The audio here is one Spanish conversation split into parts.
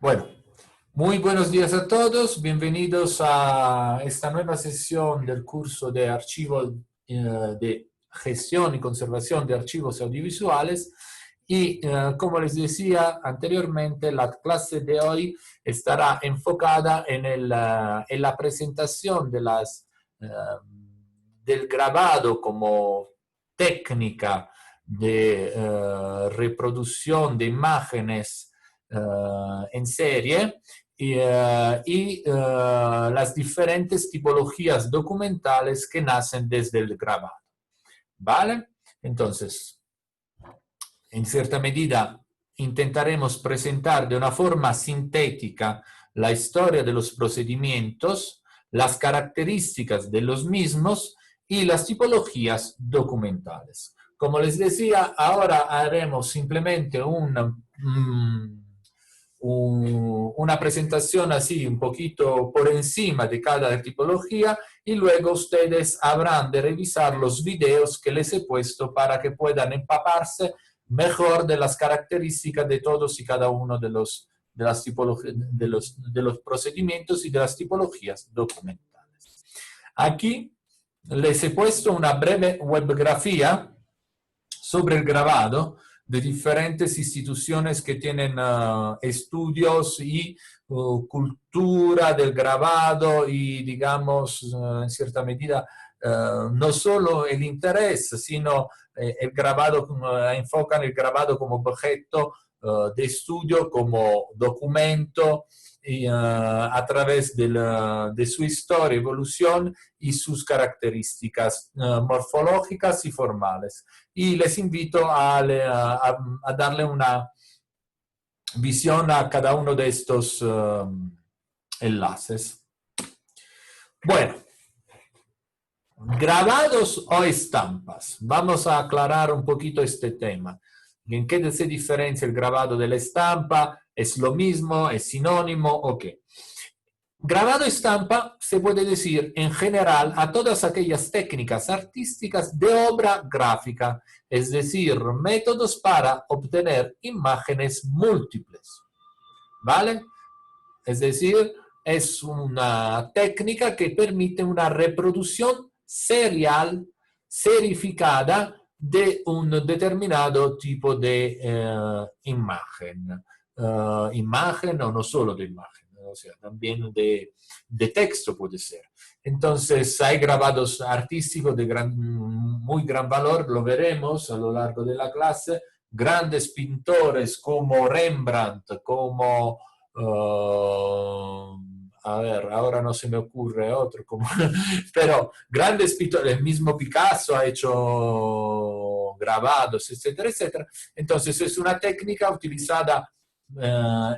Bueno, muy buenos días a todos, bienvenidos a esta nueva sesión del curso de archivo de gestión y conservación de archivos audiovisuales y como les decía anteriormente, la clase de hoy estará enfocada en la presentación de del grabado como técnica de reproducción de imágenes en serie y las diferentes tipologías documentales que nacen desde el grabado. ¿Vale? Entonces, en cierta medida, intentaremos presentar de una forma sintética la historia de los procedimientos, las características de los mismos y las tipologías documentales. Como les decía, ahora haremos simplemente una presentación así un poquito por encima de cada tipología y luego ustedes habrán de revisar los videos que les he puesto para que puedan empaparse mejor de las características de todos y cada uno de los procedimientos y de las tipologías documentales. Aquí les he puesto una breve webgrafía sobre el grabado de diferentes instituciones que tienen estudios y cultura del grabado y, digamos, en cierta medida, no solo el interés, sino el grabado, enfocan el grabado como objeto de estudio, como documento, y, a través de su historia, evolución y sus características morfológicas y formales. Y les invito a darle una visión a cada uno de estos enlaces. Bueno, grabados o estampas. Vamos a aclarar un poquito este tema. ¿En qué se diferencia el grabado de la estampa? ¿Es lo mismo? ¿Es sinónimo? ¿O qué? Grabado estampa se puede decir en general a todas aquellas técnicas artísticas de obra gráfica, es decir, métodos para obtener imágenes múltiples. ¿Vale? Es decir, es una técnica que permite una reproducción serial, serificada de un determinado tipo de imagen. Imagen o no solo de imagen, o sea, también de texto puede ser. Entonces, hay grabados artísticos de muy gran valor, lo veremos a lo largo de la clase, grandes pintores como Rembrandt, como a ver, ahora no se me ocurre otro, pero grandes pintores, el mismo Picasso ha hecho grabados, etcétera, etcétera. Entonces es una técnica utilizada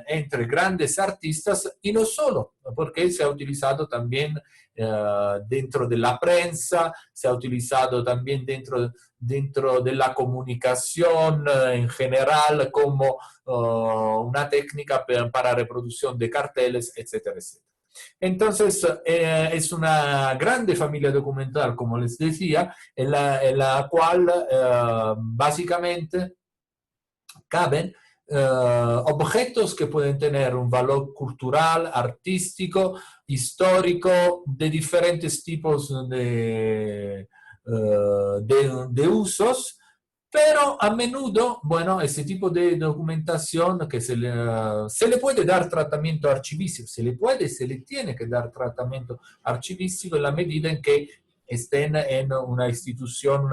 entre grandes artistas y no solo, porque se ha utilizado también dentro de la prensa, se ha utilizado también dentro de la comunicación en general como una técnica para reproducción de carteles, etcétera, etcétera. Entonces, es una grande familia documental, como les decía, en la cual básicamente caben objetos que pueden tener un valor cultural, artístico, histórico, de diferentes tipos de usos, pero a menudo, bueno, ese tipo de documentación que se le puede dar tratamiento archivístico, se le tiene que dar tratamiento archivístico en la medida en que estén en una institución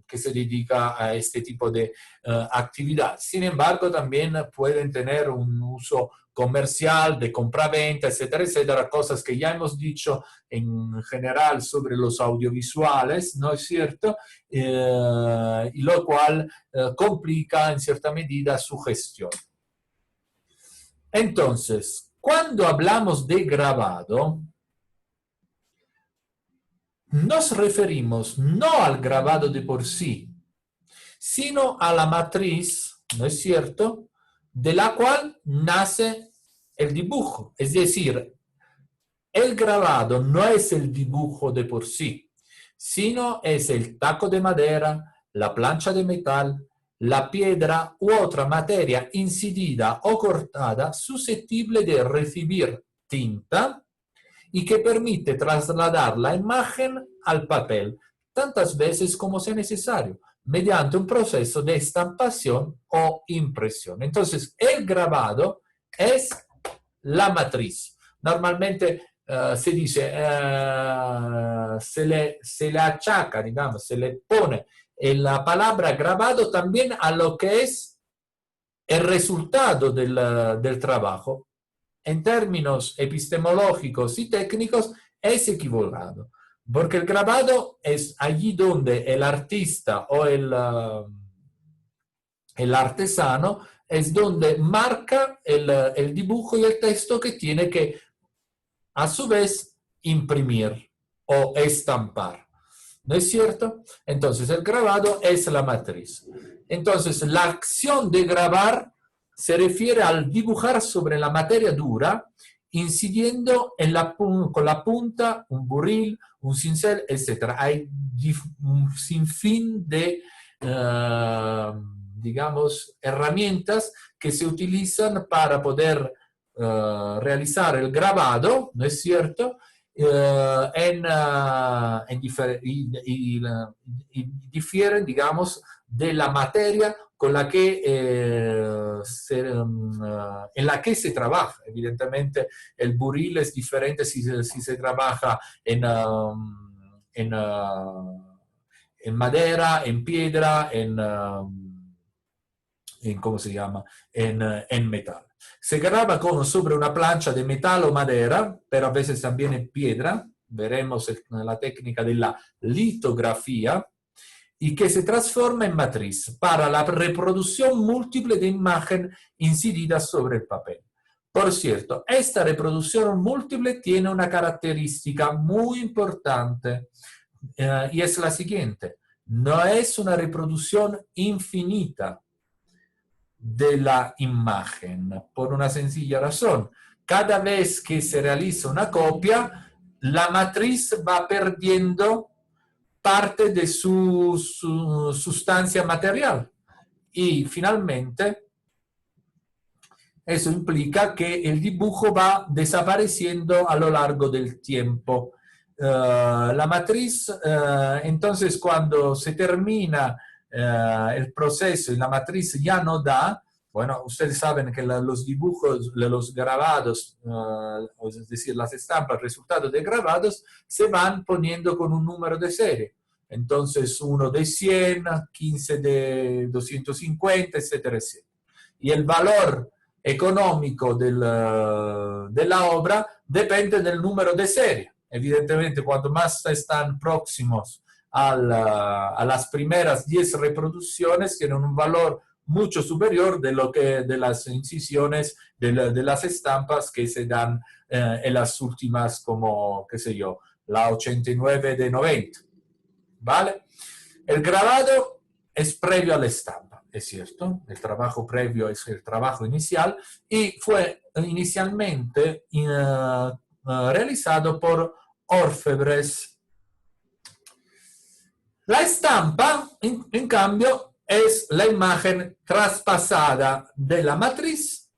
que se dedica a este tipo de actividad. Sin embargo, también pueden tener un uso comercial, de compraventa, etcétera, etcétera, cosas que ya hemos dicho en general sobre los audiovisuales, ¿no es cierto? Y lo cual complica en cierta medida su gestión. Entonces, cuando hablamos de grabado, nos referimos no al grabado de por sí, sino a la matriz, ¿no es cierto?, de la cual nace el dibujo. Es decir, el grabado no es el dibujo de por sí, sino es el taco de madera, la plancha de metal, la piedra u otra materia incidida o cortada susceptible de recibir tinta y que permite trasladar la imagen al papel tantas veces como sea necesario, mediante un proceso de estampación o impresión. Entonces, el grabado es la matriz. Normalmente se dice, se le achaca, digamos, se le pone en la palabra grabado también a lo que es el resultado del trabajo. En términos epistemológicos y técnicos es equivocado, porque el grabado es allí donde el artista o el artesano es donde marca el dibujo y el texto que tiene que, a su vez, imprimir o estampar. ¿No es cierto? Entonces, el grabado es la matriz. Entonces, la acción de grabar se refiere al dibujar sobre la materia dura, incidiendo con la punta, un buril, un cincel, etc. Hay un sinfín de, digamos, herramientas que se utilizan para poder realizar el grabado, ¿no es cierto?, difieren, digamos, de la materia con la que, en la que se trabaja. Evidentemente, el buril es diferente si se trabaja en madera, en piedra, ¿cómo se llama?, en metal. Se graba sobre una plancha de metal o madera, pero a veces también en piedra. Veremos la técnica de la litografía, y que se transforma en matriz para la reproducción múltiple de imagen incidida sobre el papel. Por cierto, esta reproducción múltiple tiene una característica muy importante, y es la siguiente: no es una reproducción infinita de la imagen, por una sencilla razón. Cada vez que se realiza una copia, la matriz va perdiendo parte de su sustancia material. Y finalmente, eso implica que el dibujo va desapareciendo a lo largo del tiempo. La matriz, entonces, cuando se termina el proceso y la matriz ya no da, bueno, ustedes saben que los dibujos, los grabados, es decir, las estampas, resultado de grabados, se van poniendo con un número de serie. Entonces, uno de 100, 15 de 250, etcétera, etcétera. Y el valor económico de la obra depende del número de serie. Evidentemente, cuanto más están próximos a las primeras 10 reproducciones, tienen un valor mucho superior de lo que de las incisiones, de las estampas que se dan en las últimas, como, qué sé yo, la 89 de 90. ¿Vale? El grabado es previo a la estampa, es cierto. El trabajo previo es el trabajo inicial y fue inicialmente realizado por orfebres. La estampa, en cambio, es la imagen traspasada de la matriz.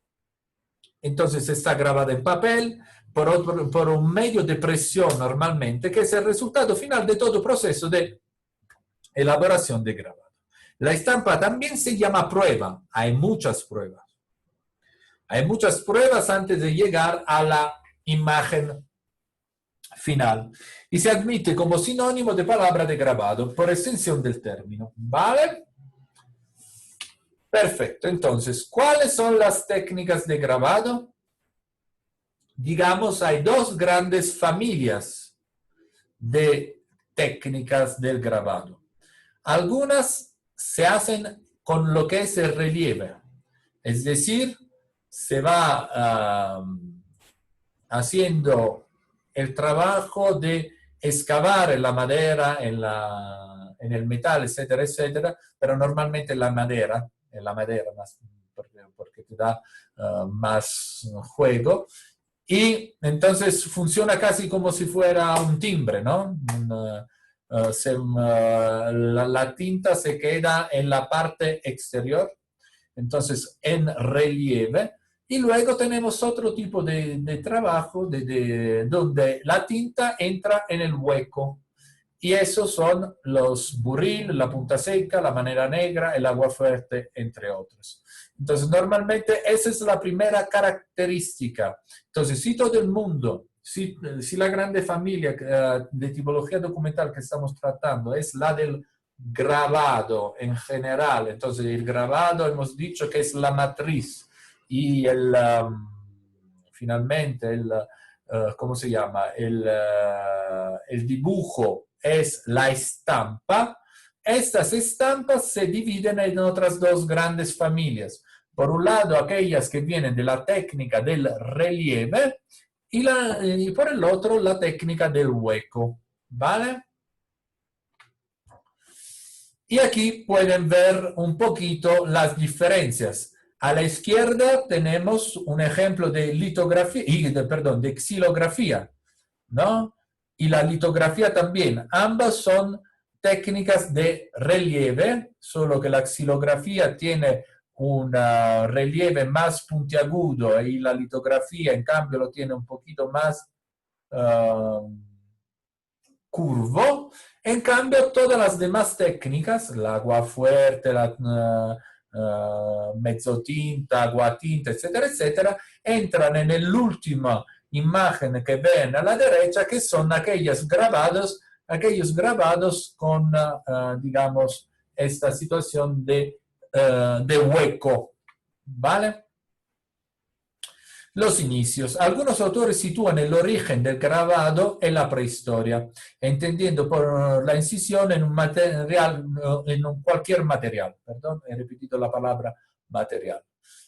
Entonces está grabada en papel por un medio de presión normalmente, que es el resultado final de todo proceso de elaboración de grabado. La estampa también se llama prueba. Hay muchas pruebas. Hay muchas pruebas antes de llegar a la imagen final. Y se admite como sinónimo de palabra de grabado, por extensión del término. ¿Vale? Perfecto. Entonces, ¿cuáles son las técnicas de grabado? Digamos, hay dos grandes familias de técnicas del grabado. Algunas se hacen con lo que es el relieve, es decir, se va haciendo el trabajo de excavar en la madera, en el metal, etcétera, etcétera, pero normalmente en la madera más, porque te da más juego. Y entonces funciona casi como si fuera un timbre, ¿no? la tinta se queda en la parte exterior, entonces en relieve. Y luego tenemos otro tipo de trabajo donde la tinta entra en el hueco. Y esos son los buril, la punta seca, la manera negra, el agua fuerte, entre otros. Entonces, normalmente esa es la primera característica. Entonces, si todo el mundo, si la grande familia de tipología documental que estamos tratando es la del grabado en general, entonces el grabado hemos dicho que es la matriz y finalmente ¿cómo se llama? El dibujo es la estampa. Estas estampas se dividen en otras dos grandes familias. Por un lado, aquellas que vienen de la técnica del relieve y por el otro, la técnica del hueco. ¿Vale? Y aquí pueden ver un poquito las diferencias. A la izquierda tenemos un ejemplo de litografía, perdón, de xilografía, ¿no? Y la litografía también. Ambas son técnicas de relieve, solo que la xilografía tiene un relieve más puntiagudo y la litografía, en cambio, lo tiene un poquito más curvo. En cambio, todas las demás técnicas, la agua fuerte, la mezzotinta, aguatinta, etcétera, etcétera, entran en el último imagen que ven a la derecha, que son aquellos grabados con, digamos, esta situación de hueco, ¿vale? Los inicios. Algunos autores sitúan el origen del grabado en la prehistoria, entendiendo por la incisión en un material, en cualquier material. Perdón, he repetido la palabra material.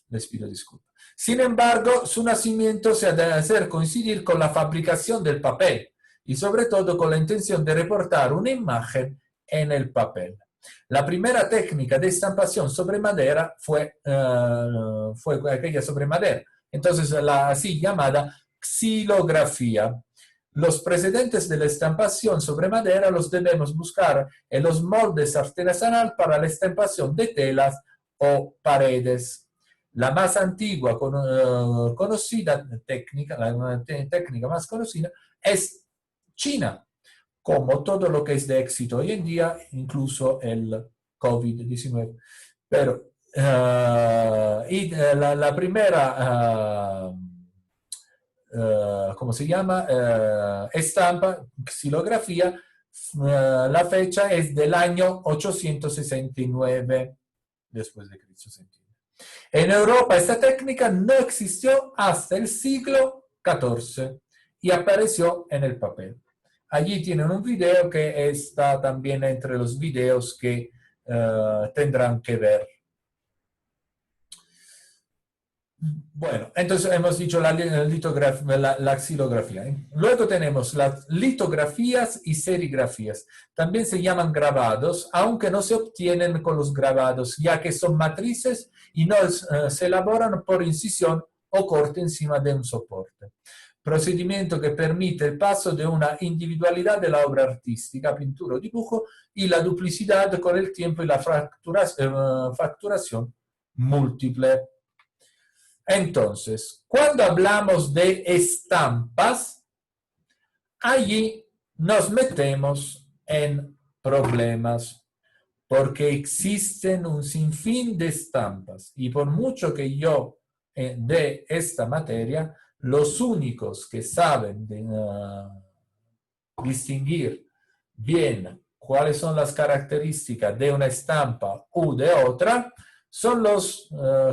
Les pido disculpas. Sin embargo, su nacimiento se ha de hacer coincidir con la fabricación del papel y sobre todo con la intención de reportar una imagen en el papel. La primera técnica de estampación sobre madera fue aquella sobre madera. Entonces, la así llamada xilografía. Los precedentes de la estampación sobre madera los debemos buscar en los moldes artesanales para la estampación de telas o paredes. La más antigua conocida técnica, la técnica más conocida es China, como todo lo que es de éxito hoy en día, incluso el COVID-19. Pero la primera, ¿cómo se llama? Estampa, xilografía, la fecha es del año 869 después de Cristo. En Europa esta técnica no existió hasta el siglo XIV y apareció en el papel. Allí tienen un video que está también entre los videos que tendrán que ver. Bueno, entonces hemos dicho la xilografía. Luego tenemos las litografías y serigrafías. También se llaman grabados, aunque no se obtienen con los grabados, ya que son matrices y no se elaboran por incisión o corte encima de un soporte. Procedimiento que permite el paso de una individualidad de la obra artística, pintura o dibujo, y la duplicidad con el tiempo y la facturación múltiple. Entonces, cuando hablamos de estampas, allí nos metemos en problemas, porque existen un sinfín de estampas y por mucho que yo de esta materia, los únicos que saben distinguir bien cuáles son las características de una estampa u de otra son los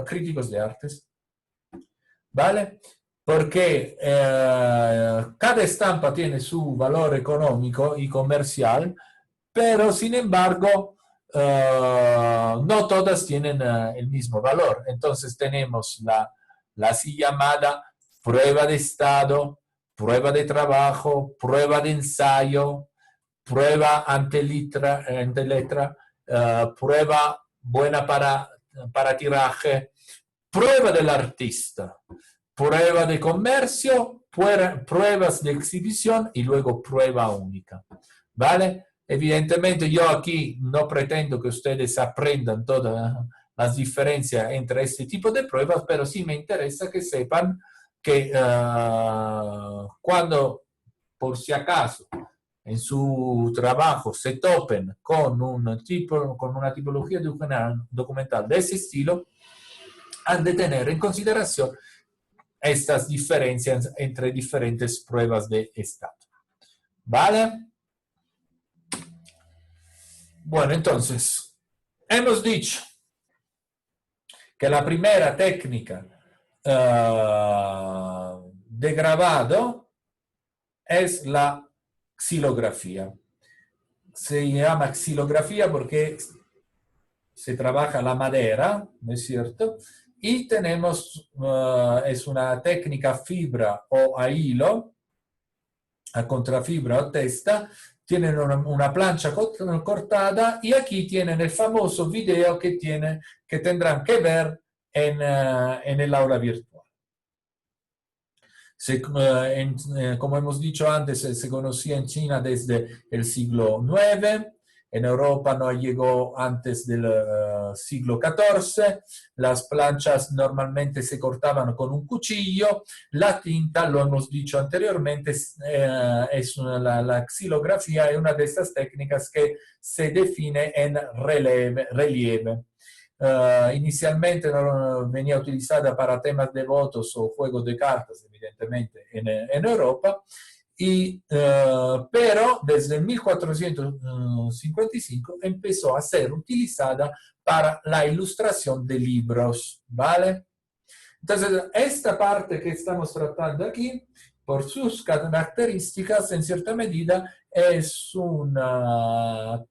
críticos de artes. ¿Vale? Porque cada estampa tiene su valor económico y comercial, pero sin embargo no todas tienen el mismo valor. Entonces tenemos la así llamada prueba de estado, prueba de trabajo, prueba de ensayo, prueba ante letra, prueba buena para tiraje, prueba del artista, prueba de comercio, pruebas de exhibición y luego prueba única. ¿Vale? Evidentemente yo aquí no pretendo que ustedes aprendan todas las diferencias entre este tipo de pruebas, pero sí me interesa que sepan que cuando, por si acaso, en su trabajo se topen con una tipología documental de ese estilo, han de tener en consideración estas diferencias entre diferentes pruebas de estado. ¿Vale? Bueno, entonces, hemos dicho que la primera técnica de grabado es la xilografía. Se llama xilografía porque se trabaja la madera, ¿no es cierto? Y tenemos, es una técnica fibra o a hilo, a contrafibra o testa, tienen una plancha cortada y aquí tienen el famoso video que tendrán que ver en el aula virtual. Como hemos dicho antes, se conocía en China desde el siglo IX, en Europa no llegó antes del siglo XIV, las planchas normalmente se cortaban con un cuchillo, la tinta, lo hemos dicho anteriormente, la xilografía es una de estas técnicas que se define en relieve. Inicialmente venía utilizada para temas de votos o juegos de cartas, evidentemente, en Europa, pero desde 1455 empezó a ser utilizada para la ilustración de libros, ¿vale? Entonces, esta parte que estamos tratando aquí, por sus características, en cierta medida, es una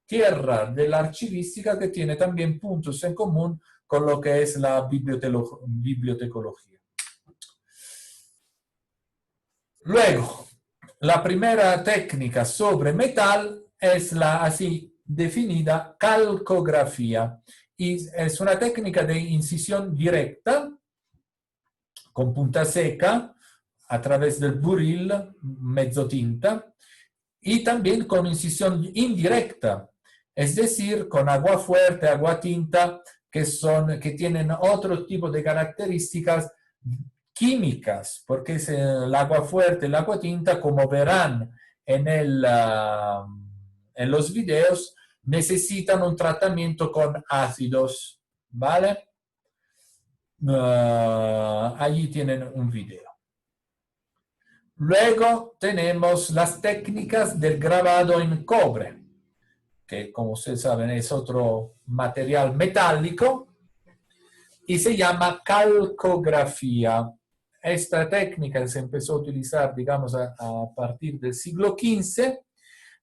tierra de la archivística que tiene también puntos en común con lo que es la bibliotecología. Luego, la primera técnica sobre metal es la así definida calcografía. Y es una técnica de incisión directa con punta seca a través del buril mezzotinta y también con incisión indirecta, es decir, con agua fuerte, agua tinta, que tienen otro tipo de características químicas, porque es el agua fuerte, el agua tinta, como verán en los videos, necesitan un tratamiento con ácidos, ¿vale? Allí tienen un video. Luego tenemos las técnicas del grabado en cobre, que como ustedes saben es otro material metálico y se llama calcografía. Esta técnica se empezó a utilizar, digamos, a partir del siglo XV,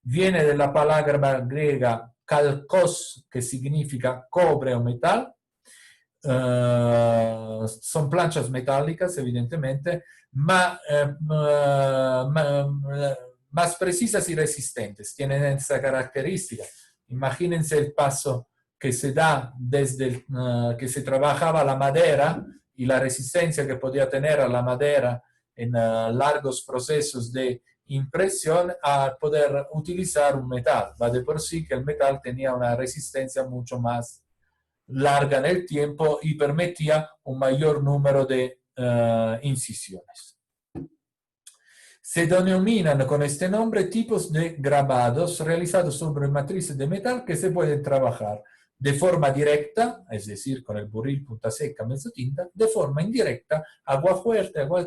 viene de la palabra griega calcos, que significa cobre o metal. Son planchas metálicas, evidentemente, más precisas y resistentes. Tienen esa característica. Imagínense el paso que se da desde que se trabajaba la madera y la resistencia que podía tener a la madera en largos procesos de impresión a poder utilizar un metal. Va de por sí que el metal tenía una resistencia mucho más larga en el tiempo y permitía un mayor número de incisiones. Se denominan con este nombre tipos de grabados realizados sobre matrices de metal que se pueden trabajar de forma directa, es decir, con el buril, punta seca, mezzotinta, de forma indirecta, agua fuerte, agua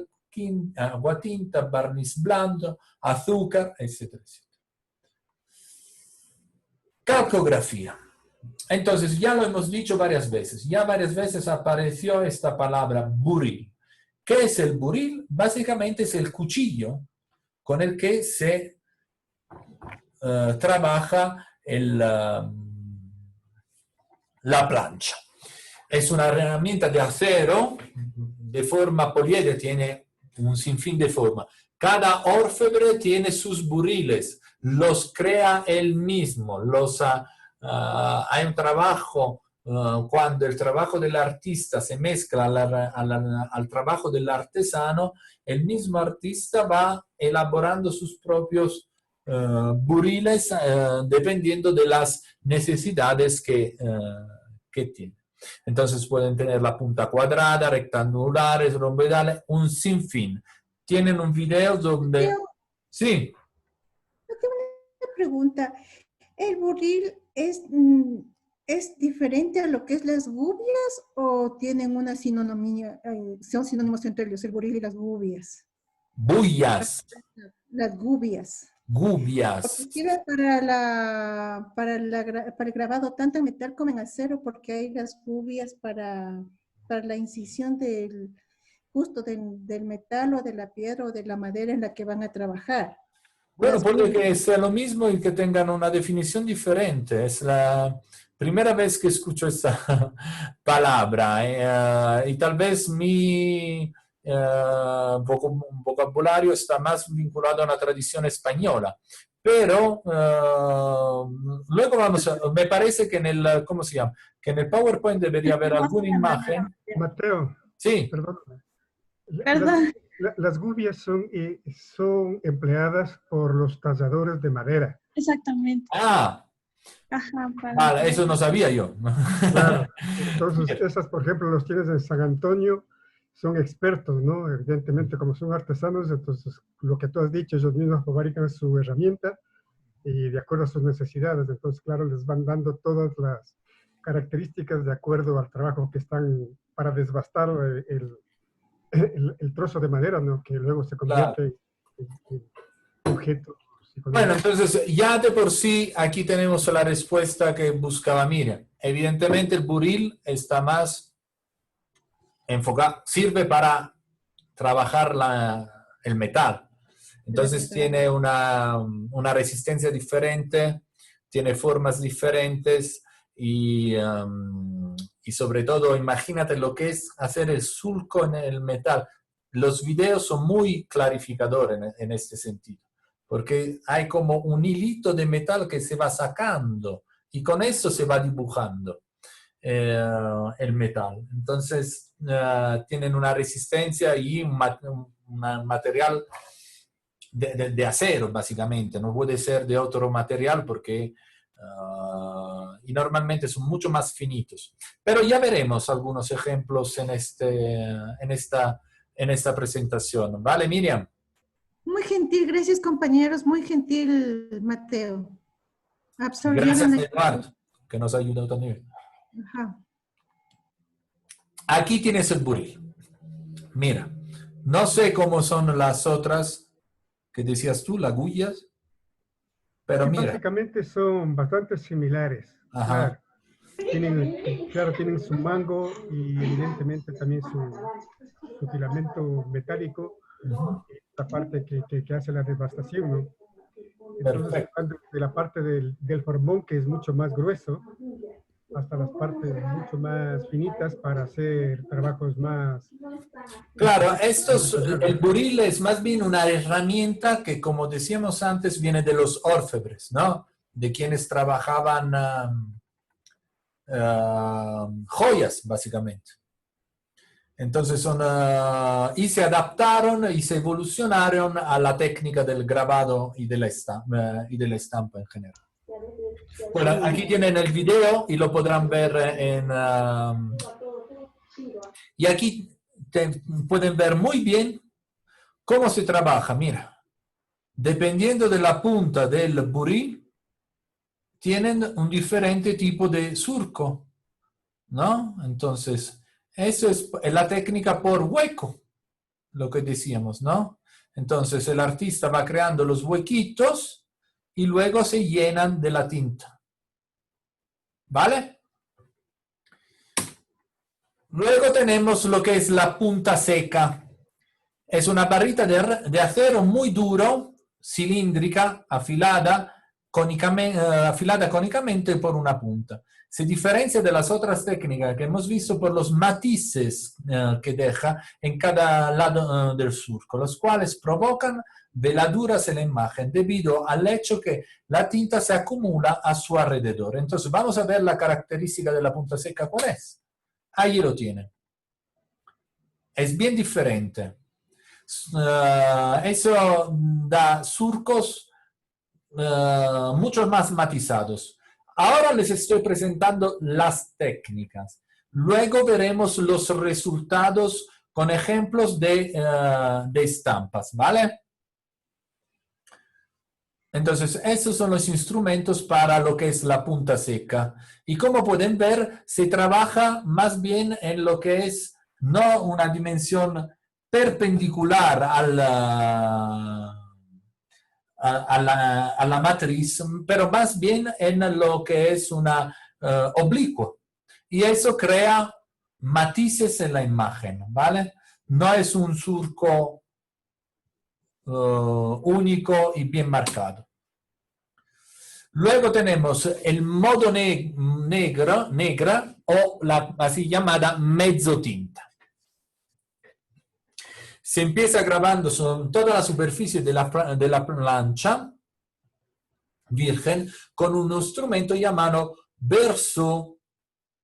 tinta, barniz blando, azúcar, etcétera, etcétera. Calcografía. Entonces, ya lo hemos dicho varias veces. Ya varias veces apareció esta palabra buril. ¿Qué es el buril? Básicamente es el cuchillo con el que se trabaja la plancha. Es una herramienta de acero de forma poliédrica, tiene un sinfín de forma. Cada orfebre tiene sus buriles, los crea él mismo, hay un trabajo, cuando el trabajo del artista se mezcla al trabajo del artesano, el mismo artista va elaborando sus propios buriles dependiendo de las necesidades que tiene. Entonces pueden tener la punta cuadrada, rectangulares, romboidales, un sinfín. Tienen un video donde... Sí. Yo tengo una pregunta. ¿El buril es diferente a lo que es las gubias o tienen una sinonimia, son sinónimos entre ellos, el buril y las gubias? Bullas. Las gubias. Gubias. Quiero para el grabado tanto en metal como en acero, porque hay las gubias para la incisión del justo del metal o de la piedra o de la madera en la que van a trabajar. Bueno, puede que sea lo mismo y que tengan una definición diferente. Es la primera vez que escucho esta palabra y tal vez mi vocabulario está más vinculado a una tradición española. Pero luego vamos a... Me parece que en el... ¿Cómo se llama? Que en el PowerPoint debería haber alguna imagen. Mateo. Sí. Perdón. Perdón. Las gubias son empleadas por los talladores de madera. Exactamente. Ah, ajá, vale, eso no sabía yo. Claro. Entonces, esas, por ejemplo, los tienes en San Antonio, son expertos, ¿no? Evidentemente, como son artesanos, entonces, lo que tú has dicho, ellos mismos fabrican su herramienta y de acuerdo a sus necesidades. Entonces, claro, les van dando todas las características de acuerdo al trabajo que están para desbastar el trozo de madera, ¿no? Que luego se convierte en objeto. Bueno, entonces ya de por sí aquí tenemos la respuesta que buscaba Miriam. Evidentemente el buril está más enfocado, sirve para trabajar el metal. Entonces tiene una resistencia diferente, tiene formas diferentes y sobre todo imagínate lo que es hacer el surco en el metal. Los videos son muy clarificadores en este sentido, porque hay como un hilito de metal que se va sacando y con eso se va dibujando el metal. Entonces tienen una resistencia y un material de acero, básicamente. No puede ser de otro material porque y normalmente son mucho más finitos. Pero ya veremos algunos ejemplos en esta presentación. ¿Vale, Miriam? Muy gentil, gracias compañeros, muy gentil Mateo. Gracias, Eduardo, que nos ha ayudado también. Ajá. Aquí tienes el buril. Mira, no sé cómo son las otras que decías tú, las gullas, pero que mira. Básicamente son bastante similares. Ajá. Claro, tienen su mango y evidentemente también su filamento metálico, la parte que hace la devastación, ¿no? Entonces, de la parte del formón, que es mucho más grueso, hasta las partes mucho más finitas para hacer trabajos más... Claro, el buril es más bien una herramienta que, como decíamos antes, viene de los orfebres, ¿no? De quienes trabajaban joyas, básicamente. Entonces y se adaptaron y se evolucionaron a la técnica del grabado y de la estampa en general. Bueno, aquí tienen el video y lo podrán ver y aquí pueden ver muy bien cómo se trabaja. Mira, dependiendo de la punta del buril, tienen un diferente tipo de surco, ¿no? Entonces, eso es la técnica por hueco, lo que decíamos, ¿no? Entonces, el artista va creando los huequitos y luego se llenan de la tinta. ¿Vale? Luego tenemos lo que es la punta seca. Es una barrita de acero muy duro, cilíndrica, afilada cónicamente por una punta. Se diferencia de las otras técnicas que hemos visto por los matices que deja en cada lado del surco, los cuales provocan veladuras en la imagen debido al hecho que la tinta se acumula a su alrededor. Entonces vamos a ver la característica de la punta seca, ¿cuál es? Ahí lo tienen. Es bien diferente. Eso da surcos mucho más matizados. Ahora les estoy presentando las técnicas. Luego veremos los resultados con ejemplos de estampas, ¿vale? Entonces, esos son los instrumentos para lo que es la punta seca. Y como pueden ver, se trabaja más bien en lo que es no una dimensión perpendicular a la matriz, pero más bien en lo que es una oblicuo. Y eso crea matices en la imagen, ¿vale? No es un surco único y bien marcado. Luego tenemos el modo negra o la así llamada mezzotinta. Se empieza grabando sobre toda la superficie de la plancha virgen con un instrumento llamado berceau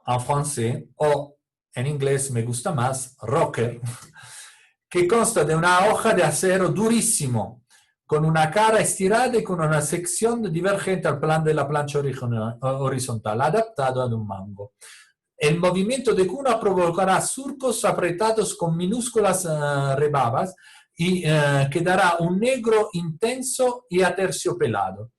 en francés o en inglés me gusta más, rocker, que consta de una hoja de acero durísimo con una cara estirada y con una sección divergente al plano de la plancha horizontal, adaptado a un mango. El movimiento de cuna provocará surcos apretados con minúsculas rebabas y que dará un negro intenso y aterciopelado,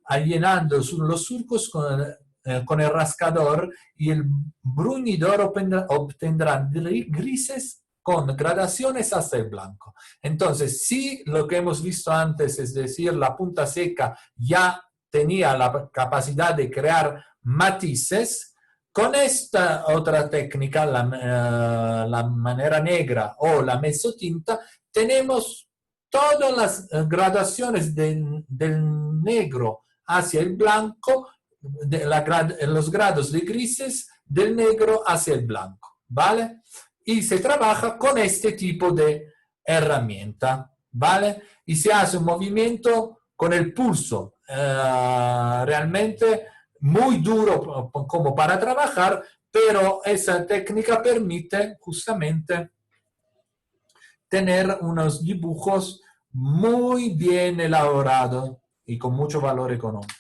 allenando los surcos con el rascador y el bruñidor obtendrán grises con gradaciones hasta el blanco. Entonces, si lo que hemos visto antes, es decir, la punta seca ya tenía la capacidad de crear matices, con esta otra técnica, la manera negra o la mezzotinta, tenemos todas las gradaciones del negro hacia el blanco, los grados de grises del negro hacia el blanco, ¿vale? Y se trabaja con este tipo de herramienta, ¿vale? Y se hace un movimiento con el pulso, realmente muy duro como para trabajar, pero esa técnica permite justamente tener unos dibujos muy bien elaborados y con mucho valor económico.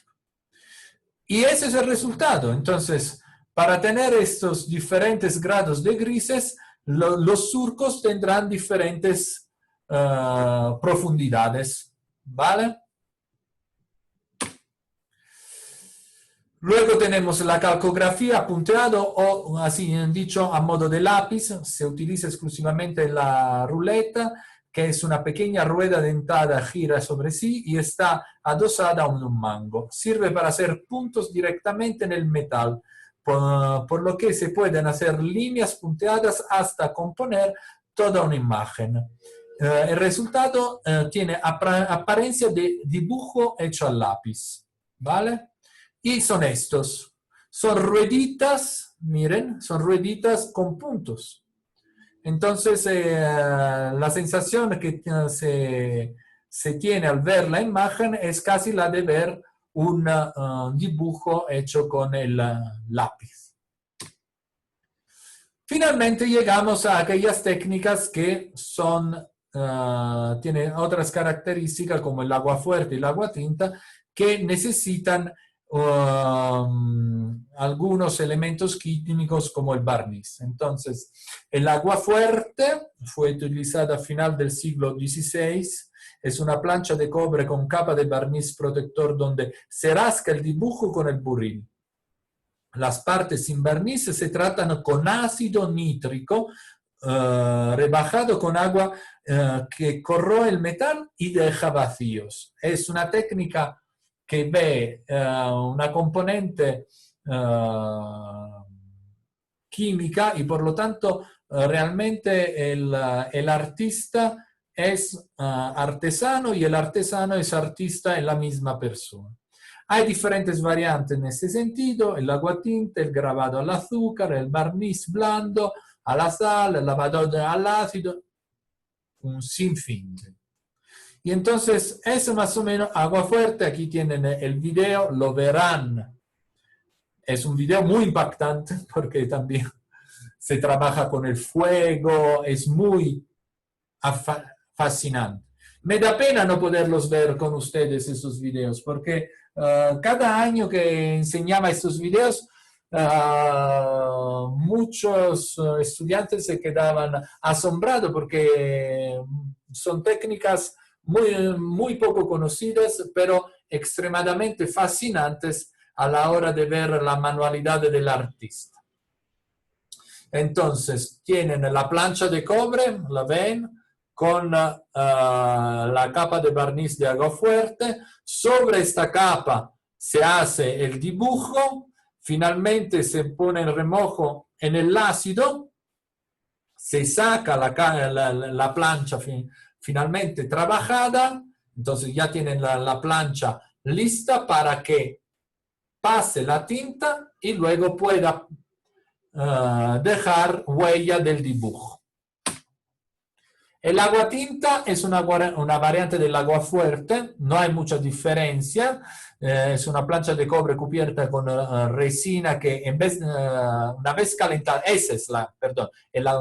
Y ese es el resultado. Entonces, para tener estos diferentes grados de grises, los surcos tendrán diferentes profundidades, ¿vale? Luego tenemos la calcografía punteado o así dicho a modo de lápiz. Se utiliza exclusivamente la ruleta, que es una pequeña rueda dentada, gira sobre sí y está adosada a un mango. Sirve para hacer puntos directamente en el metal, por lo que se pueden hacer líneas punteadas hasta componer toda una imagen. El resultado tiene apariencia de dibujo hecho al lápiz, ¿vale? Y son estos. Son rueditas, miren, son rueditas con puntos. Entonces, la sensación que se tiene al ver la imagen es casi la de ver un dibujo hecho con el lápiz. Finalmente llegamos a aquellas técnicas que tienen otras características como el agua fuerte y el agua tinta, que necesitan algunos elementos químicos como el barniz. Entonces, el agua fuerte fue utilizada a final del siglo XVI. Es una plancha de cobre con capa de barniz protector donde se rasca el dibujo con el buril. Las partes sin barniz se tratan con ácido nítrico rebajado con agua que corroe el metal y deja vacíos. Es una técnica que ve una componente química y por lo tanto realmente el artista es artesano y el artesano es artista en la misma persona. Hay diferentes variantes en este sentido: el aguatinte, el grabado al azúcar, el barniz blando, a la sal, el lavado al ácido, un sinfín. Y entonces, eso más o menos, agua fuerte, aquí tienen el video, lo verán. Es un video muy impactante porque también se trabaja con el fuego, es muy fascinante. Me da pena no poderlos ver con ustedes esos videos, porque cada año que enseñaba estos videos, muchos estudiantes se quedaban asombrados porque son técnicas muy poco conocidas, pero extremadamente fascinantes a la hora de ver la manualidad del artista. Entonces, tienen la plancha de cobre, la ven, con la capa de barniz de agua fuerte. Sobre esta capa se hace el dibujo, finalmente se pone en remojo en el ácido, se saca la plancha finalmente trabajada, entonces ya tienen la plancha lista para que pase la tinta y luego pueda dejar huella del dibujo. El agua tinta es una variante del agua fuerte, no hay mucha diferencia, es una plancha de cobre cubierta con resina que una vez calentada, esa es perdón,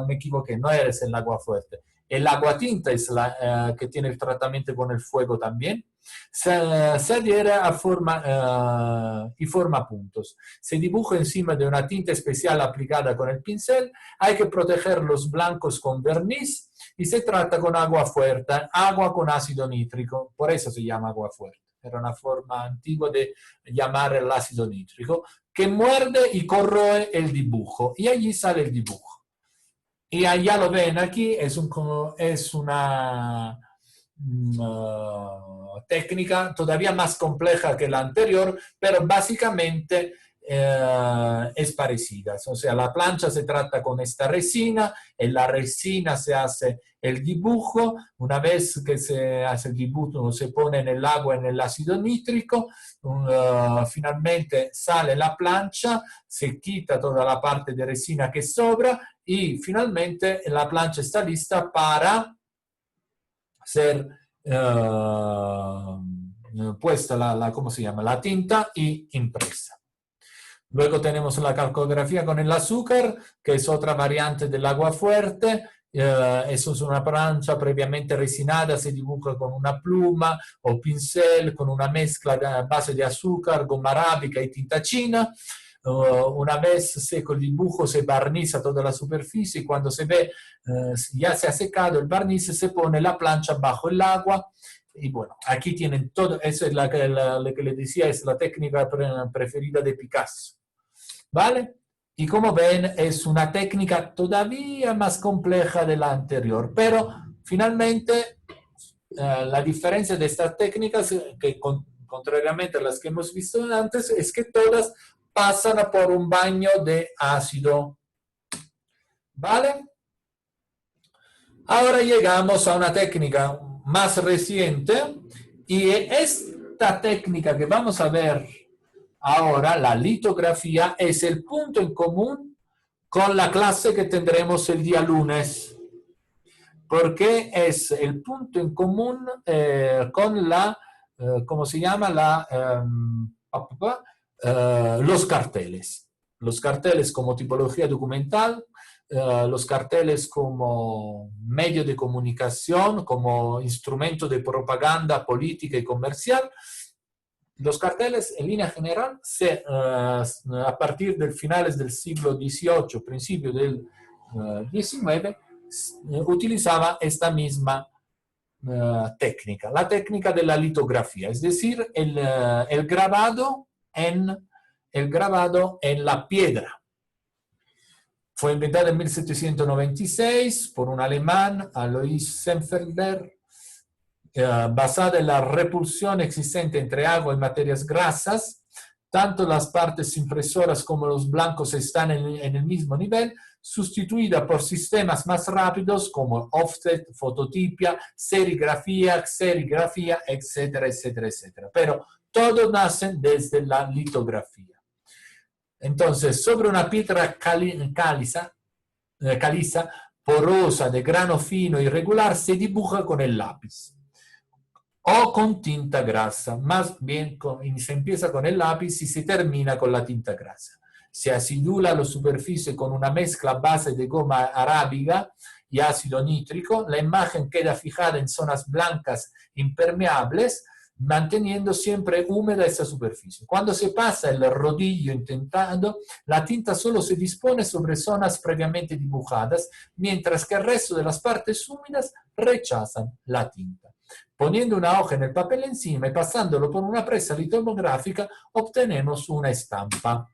me equivoqué, no es el agua fuerte, el agua tinta es la que tiene el tratamiento con el fuego también. Se adhiere y forma puntos. Se dibuja encima de una tinta especial aplicada con el pincel. Hay que proteger los blancos con verniz y se trata con agua fuerte, agua con ácido nítrico. Por eso se llama agua fuerte. Era una forma antigua de llamar el ácido nítrico, que muerde y corroe el dibujo. Y allí sale el dibujo. Y ya lo ven aquí, es una técnica todavía más compleja que la anterior, pero básicamente es parecida. O sea, la plancha se trata con esta resina, en la resina se hace el dibujo, una vez que se hace el dibujo se pone en el agua, en el ácido nítrico, finalmente sale la plancha, se quita toda la parte de resina que sobra y finalmente la plancha está lista para ser puesta ¿cómo se llama? La tinta y impresa. Luego tenemos la calcografía con el azúcar, que es otra variante del agua fuerte. Eso es una plancha previamente resinada, se dibuja con una pluma o pincel, con una mezcla a base de azúcar, goma arábica y tinta china. Una vez seco el dibujo se barniza toda la superficie y cuando se ve ya se ha secado el barniz se pone la plancha bajo el agua y bueno, aquí tienen todo, eso es la que les decía, es la técnica preferida de Picasso, ¿vale? Y como ven es una técnica todavía más compleja de la anterior, pero finalmente la diferencia de estas técnicas, que contrariamente a las que hemos visto antes, es que todas pasan por un baño de ácido. ¿Vale? Ahora llegamos a una técnica más reciente y esta técnica que vamos a ver ahora, la litografía, es el punto en común con la clase que tendremos el día lunes, porque es el punto en común con la, ¿cómo se llama? Los carteles. Los carteles como tipología documental, los carteles como medio de comunicación, como instrumento de propaganda política y comercial. Los carteles, en línea general, a partir de finales del siglo XVIII, principio del XIX, utilizaba esta misma técnica, la técnica de la litografía, es decir, el grabado en la piedra. Fue inventada en 1796 por un alemán, Alois Senfelder, basada en la repulsión existente entre agua y materias grasas. Tanto las partes impresoras como los blancos están en el mismo nivel, sustituida por sistemas más rápidos como offset, fototipia, serigrafía, etcétera, etcétera, etcétera. Pero todos nacen desde la litografía. Entonces, sobre una piedra caliza, porosa, de grano fino, irregular, se dibuja con el lápiz o con tinta grasa. Más bien se empieza con el lápiz y se termina con la tinta grasa. Se acidula la superficie con una mezcla a base de goma arábiga y ácido nítrico, la imagen queda fijada en zonas blancas impermeables, manteniendo siempre húmeda esa superficie. Cuando se pasa el rodillo intentado, la tinta solo se dispone sobre zonas previamente dibujadas, mientras que el resto de las partes húmedas rechazan la tinta. Poniendo una hoja en el papel encima y pasándolo por una presa litográfica, obtenemos una estampa.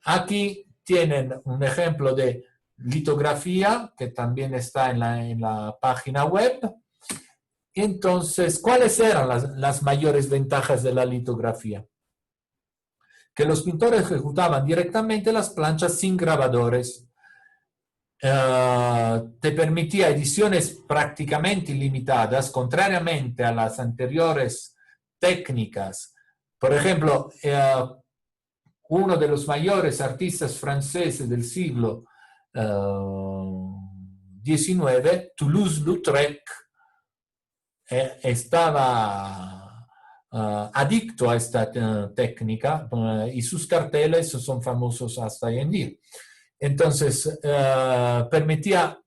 Aquí tienen un ejemplo de litografía, que también está en la página web. Entonces, ¿cuáles eran las mayores ventajas de la litografía? Que los pintores ejecutaban directamente las planchas sin grabadores. Te permitía ediciones prácticamente ilimitadas, contrariamente a las anteriores técnicas. Por ejemplo, uno de los mayores artistas franceses del siglo XIX, Toulouse-Lautrec, estaba adicto a esta técnica y sus carteles son famosos hasta hoy en día. Entonces, permitía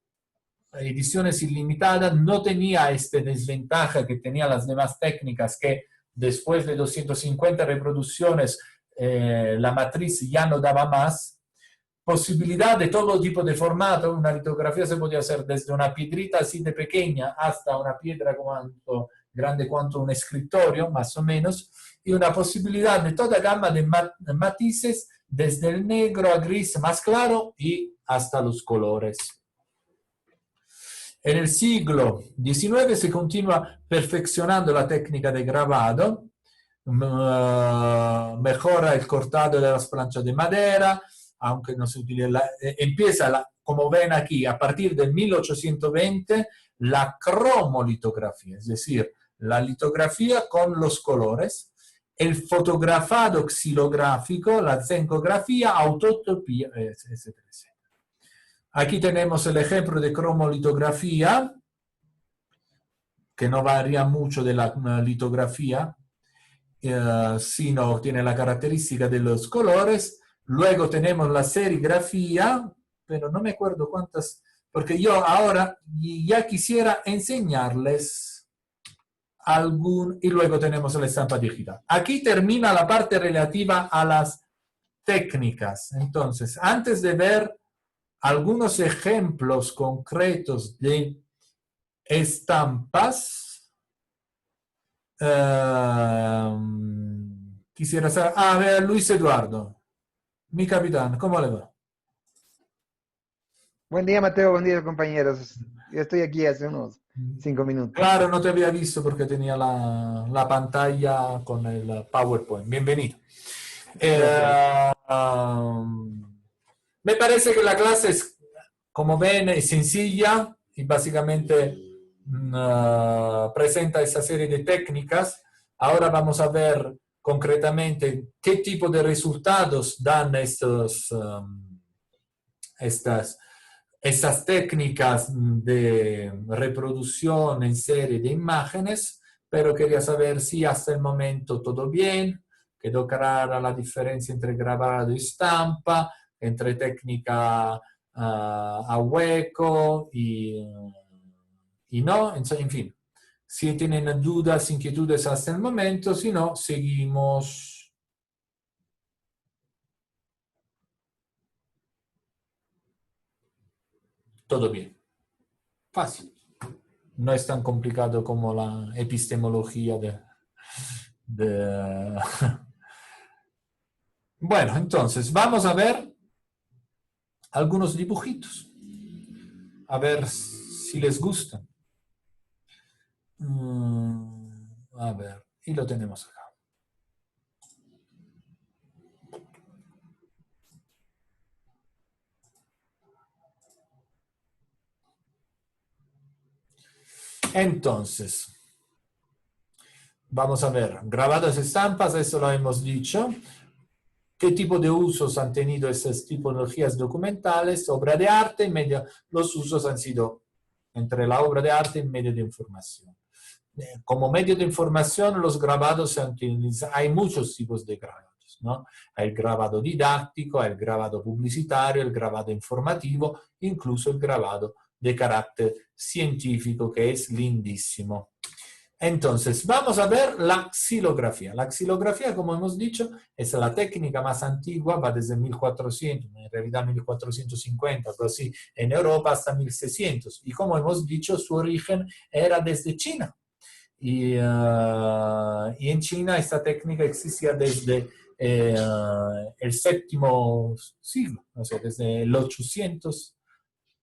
ediciones ilimitadas, no tenía esta desventaja que tenían las demás técnicas, que después de 250 reproducciones la matriz ya no daba más. Posibilidad de todo tipo de formato. Una litografía se podía hacer desde una piedrita así de pequeña hasta una piedra grande cuanto un escritorio, más o menos, y una posibilidad de toda gama de matices, desde el negro a gris más claro y hasta los colores. En el siglo XIX se continúa perfeccionando la técnica de grabado, mejora el cortado de las planchas de madera, aunque no se utiliza, empieza, como ven aquí, a partir del 1820, la cromolitografía, es decir, la litografía con los colores, el fotografado xilográfico, la zencografía, autotopía, etc. Aquí tenemos el ejemplo de cromolitografía, que no varía mucho de la litografía, sino tiene la característica de los colores. Luego tenemos la serigrafía, pero no me acuerdo cuántas, porque yo ahora ya quisiera enseñarles algún, y luego tenemos la estampa digital. Aquí termina la parte relativa a las técnicas. Entonces, antes de ver algunos ejemplos concretos de estampas, quisiera saber, a ver, Luis Eduardo, mi capitán, ¿cómo le va? Buen día, Mateo, buen día, compañeros. Yo estoy aquí hace unos 5 minutos. Claro, no te había visto porque tenía la pantalla con el PowerPoint. Bienvenido. Me parece que la clase es, como ven, es sencilla y básicamente presenta esa serie de técnicas. Ahora vamos a ver concretamente qué tipo de resultados dan estas técnicas de reproducción en serie de imágenes, pero quería saber si hasta el momento todo bien, quedó clara la diferencia entre grabado y estampa, entre técnica a hueco y no, en fin. Si tienen dudas, inquietudes hasta el momento, si no, seguimos. Todo bien. Fácil. No es tan complicado como la epistemología Bueno, entonces, vamos a ver algunos dibujitos. A ver si les gustan. A ver, y lo tenemos acá. Entonces, vamos a ver, grabados estampas, eso lo hemos dicho. ¿Qué tipo de usos han tenido esas tipologías documentales? Obra de arte y medio. Los usos han sido entre la obra de arte y medio de información. Como medio de información, los grabados se utilizan. Hay muchos tipos de grabados, ¿no? Hay el grabado didáctico, hay el grabado publicitario, el grabado informativo, incluso el grabado de carácter científico que es lindísimo. Entonces, vamos a ver la xilografía. La xilografía, como hemos dicho, es la técnica más antigua, va desde 1400, en realidad 1450, algo así, en Europa hasta 1600. Y como hemos dicho, su origen era desde China. Y en China esta técnica existía desde el séptimo siglo, o sea, desde el 800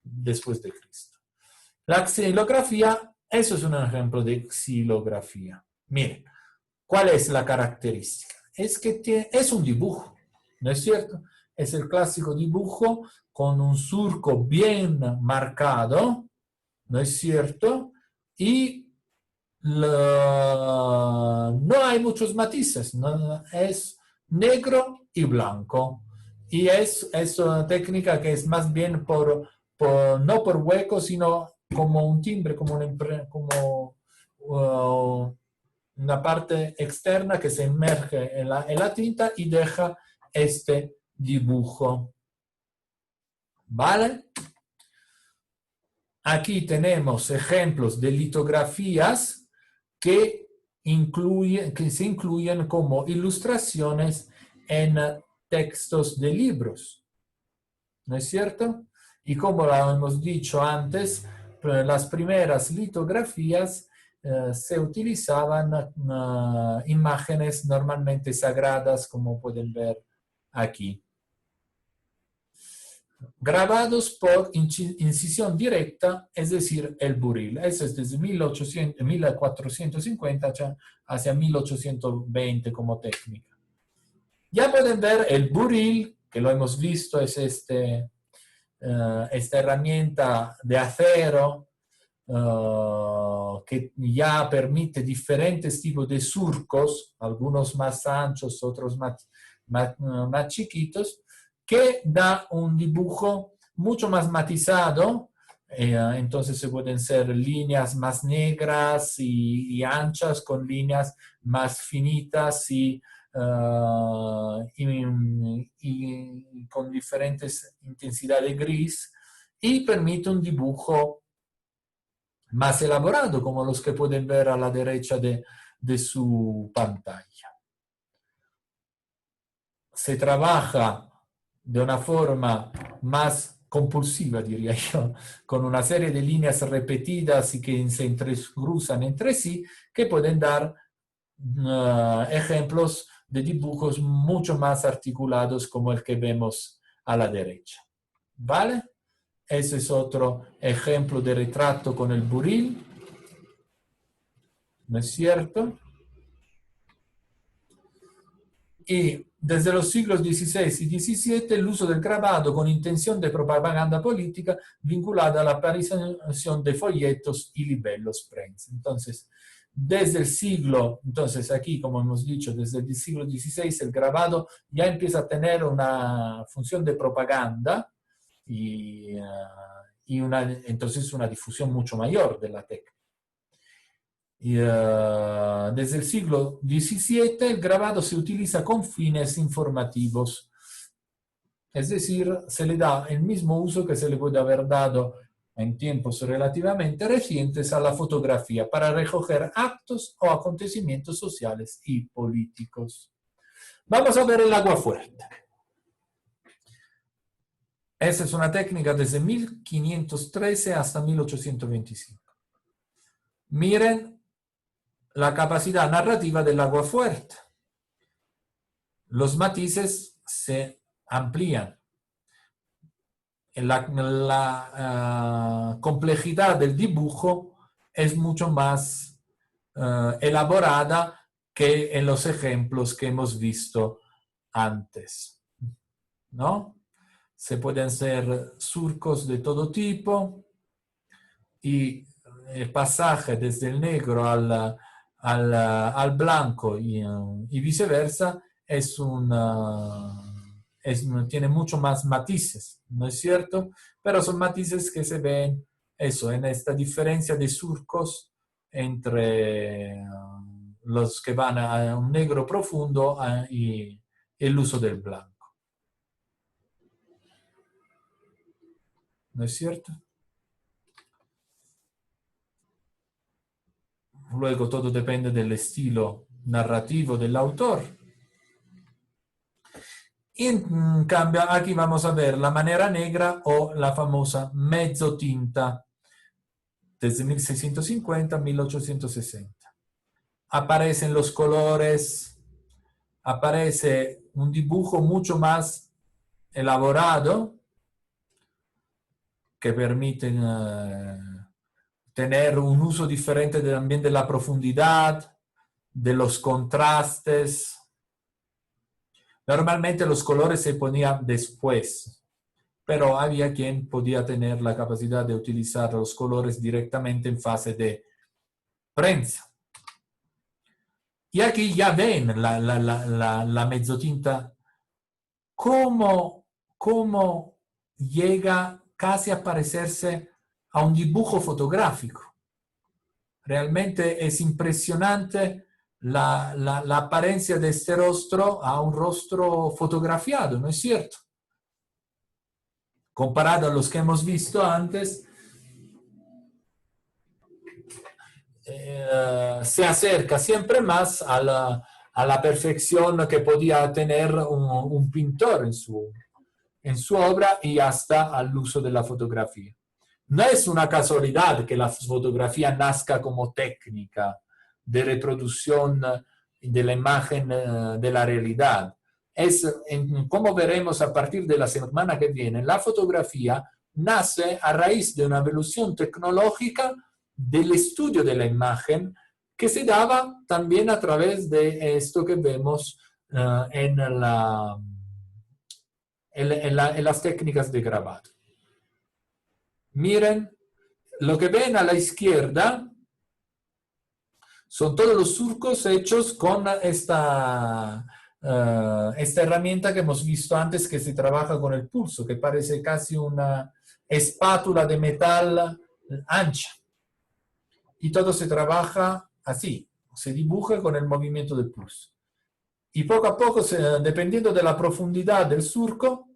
después de Cristo. La xilografía, eso es un ejemplo de xilografía. Miren, ¿cuál es la característica? Es que es un dibujo, ¿no es cierto? Es el clásico dibujo con un surco bien marcado, ¿no es cierto? Y no hay muchos matices, ¿no? Es negro y blanco. Y es una técnica que es más bien no por hueco, sino como un timbre, como una parte externa que se emerge en la tinta y deja este dibujo. ¿Vale? Aquí tenemos ejemplos de litografías que se incluyen como ilustraciones en textos de libros. ¿No es cierto? Y como lo hemos dicho antes, las primeras litografías se utilizaban imágenes normalmente sagradas, como pueden ver aquí. Grabados por incisión directa, es decir, el buril. Eso es desde 1450 hacia 1820 como técnica. Ya pueden ver el buril, que lo hemos visto, es esta herramienta de acero que ya permite diferentes tipos de surcos, algunos más anchos, otros más chiquitos, que da un dibujo mucho más matizado. Entonces se pueden ser líneas más negras y anchas con líneas más finitas y con diferentes intensidades de gris, y permite un dibujo más elaborado, como los que pueden ver a la derecha de su pantalla. Se trabaja de una forma más compulsiva, diría yo, con una serie de líneas repetidas y que se entrecruzan entre sí, que pueden dar ejemplos de dibujos mucho más articulados como el que vemos a la derecha. ¿Vale? Ese es otro ejemplo de retrato con el buril. ¿No es cierto? Y desde los siglos XVI y XVII el uso del grabado con intención de propaganda política vinculada a la aparición de folletos y libellos prensa. Entonces, entonces aquí, como hemos dicho, desde el siglo XVI el grabado ya empieza a tener una función de propaganda y entonces una difusión mucho mayor de la técnica. Desde el siglo XVII el grabado se utiliza con fines informativos, es decir, se le da el mismo uso que se le puede haber dado en tiempos relativamente recientes a la fotografía para recoger actos o acontecimientos sociales y políticos. Vamos a ver el aguafuerte. Esa es una técnica desde 1513 hasta 1825. Miren la capacidad narrativa del aguafuerte. Los matices se amplían. La complejidad del dibujo es mucho más elaborada que en los ejemplos que hemos visto antes, ¿no? Se pueden hacer surcos de todo tipo y el pasaje desde el negro al blanco y viceversa tiene mucho más matices, ¿no es cierto? Pero son matices que se ven en esta diferencia de surcos entre los que van a un negro profundo y el uso del blanco. ¿No es cierto? luego todo depende del estilo narrativo del autor. En cambio, aquí vamos a ver la manera negra o la famosa mezzotinta, desde 1650 a 1860. Aparecen los colores, aparece un dibujo mucho más elaborado que permite tener un uso diferente también de la profundidad, de los contrastes. Normalmente los colores se ponían después, pero había quien podía tener la capacidad de utilizar los colores directamente en fase de prensa. Y aquí ya ven la mezzotinta, cómo llega casi a parecerse a un dibujo fotográfico. Realmente es impresionante la apariencia de este rostro a un rostro fotografiado, ¿no es cierto? Comparado a los que hemos visto antes, se acerca siempre más a la perfección que podía tener un pintor en su obra y hasta al uso de la fotografía. No es una casualidad que la fotografía nazca como técnica de reproducción de la imagen de la realidad. Como veremos a partir de la semana que viene, la fotografía nace a raíz de una evolución tecnológica del estudio de la imagen que se daba también a través de esto que vemos en las técnicas de grabado. Miren, lo que ven a la izquierda son todos los surcos hechos con esta herramienta que hemos visto antes, que se trabaja con el pulso, que parece casi una espátula de metal ancha. Y todo se trabaja así, se dibuja con el movimiento del pulso. Y poco a poco, dependiendo de la profundidad del surco,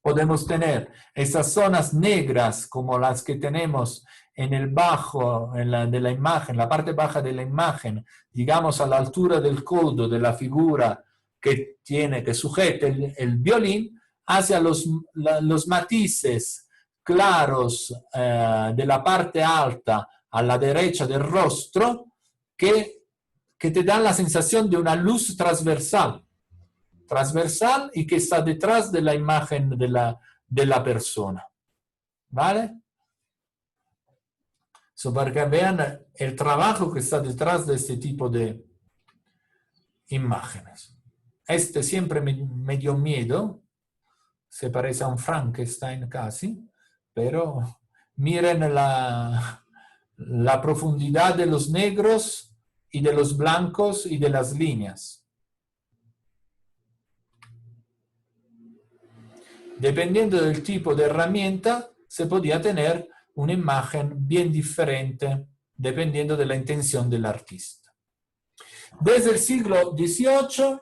podemos tener esas zonas negras como las que tenemos en el bajo de la imagen, la parte baja de la imagen, digamos a la altura del codo de la figura que sujeta el violín, hacia los matices claros de la parte alta a la derecha del rostro que te dan la sensación de una luz transversal y que está detrás de la imagen de la persona. ¿Vale? So, para que vean el trabajo que está detrás de este tipo de imágenes. Este siempre me dio miedo, se parece a un Frankenstein casi, pero miren la profundidad de los negros y de los blancos y de las líneas. Dependiendo del tipo de herramienta, se podía tener una imagen bien diferente, dependiendo de la intención del artista. Desde el siglo XVIII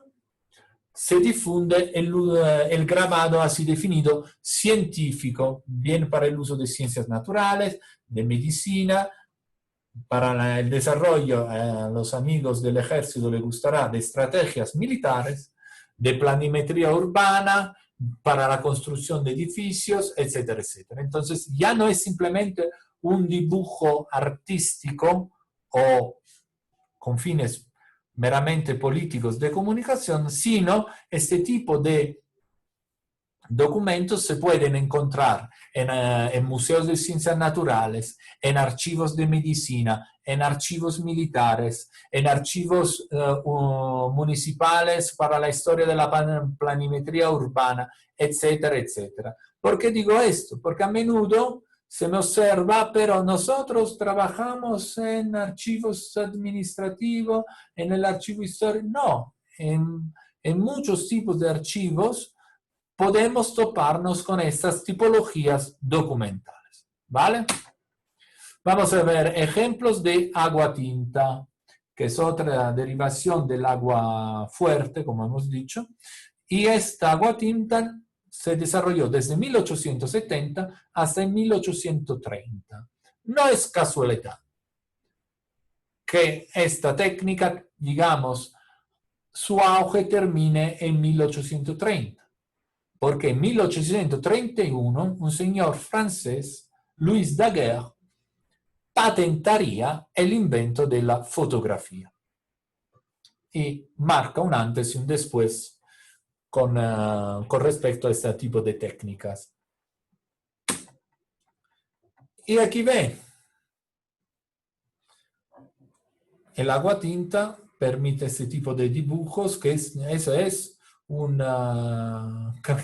se difunde el grabado así definido científico, bien para el uso de ciencias naturales, de medicina, para el desarrollo, a los amigos del ejército les gustará, de estrategias militares, de planimetría urbana, para la construcción de edificios, etcétera, etcétera. Entonces, ya no es simplemente un dibujo artístico o con fines meramente políticos de comunicación, sino este tipo de documentos se pueden encontrar en museos de ciencias naturales, en archivos de medicina, en archivos militares, en archivos municipales para la historia de la planimetría urbana, etcétera, etcétera. ¿Por qué digo esto? Porque a menudo se me observa, pero nosotros trabajamos en archivos administrativos, en el archivo histórico. No, en muchos tipos de archivos podemos toparnos con estas tipologías documentales, ¿vale? Vamos a ver ejemplos de agua tinta, que es otra derivación del agua fuerte, como hemos dicho, y esta agua tinta se desarrolló desde 1870 hasta 1830. No es casualidad. que esta técnica, digamos, su auge termine en 1830. Porque en 1831 un señor francés, Louis Daguerre, patentaría el invento de la fotografía. Y marca un antes y un después con respecto a este tipo de técnicas. Y aquí ven, el agua tinta permite este tipo de dibujos, que eso es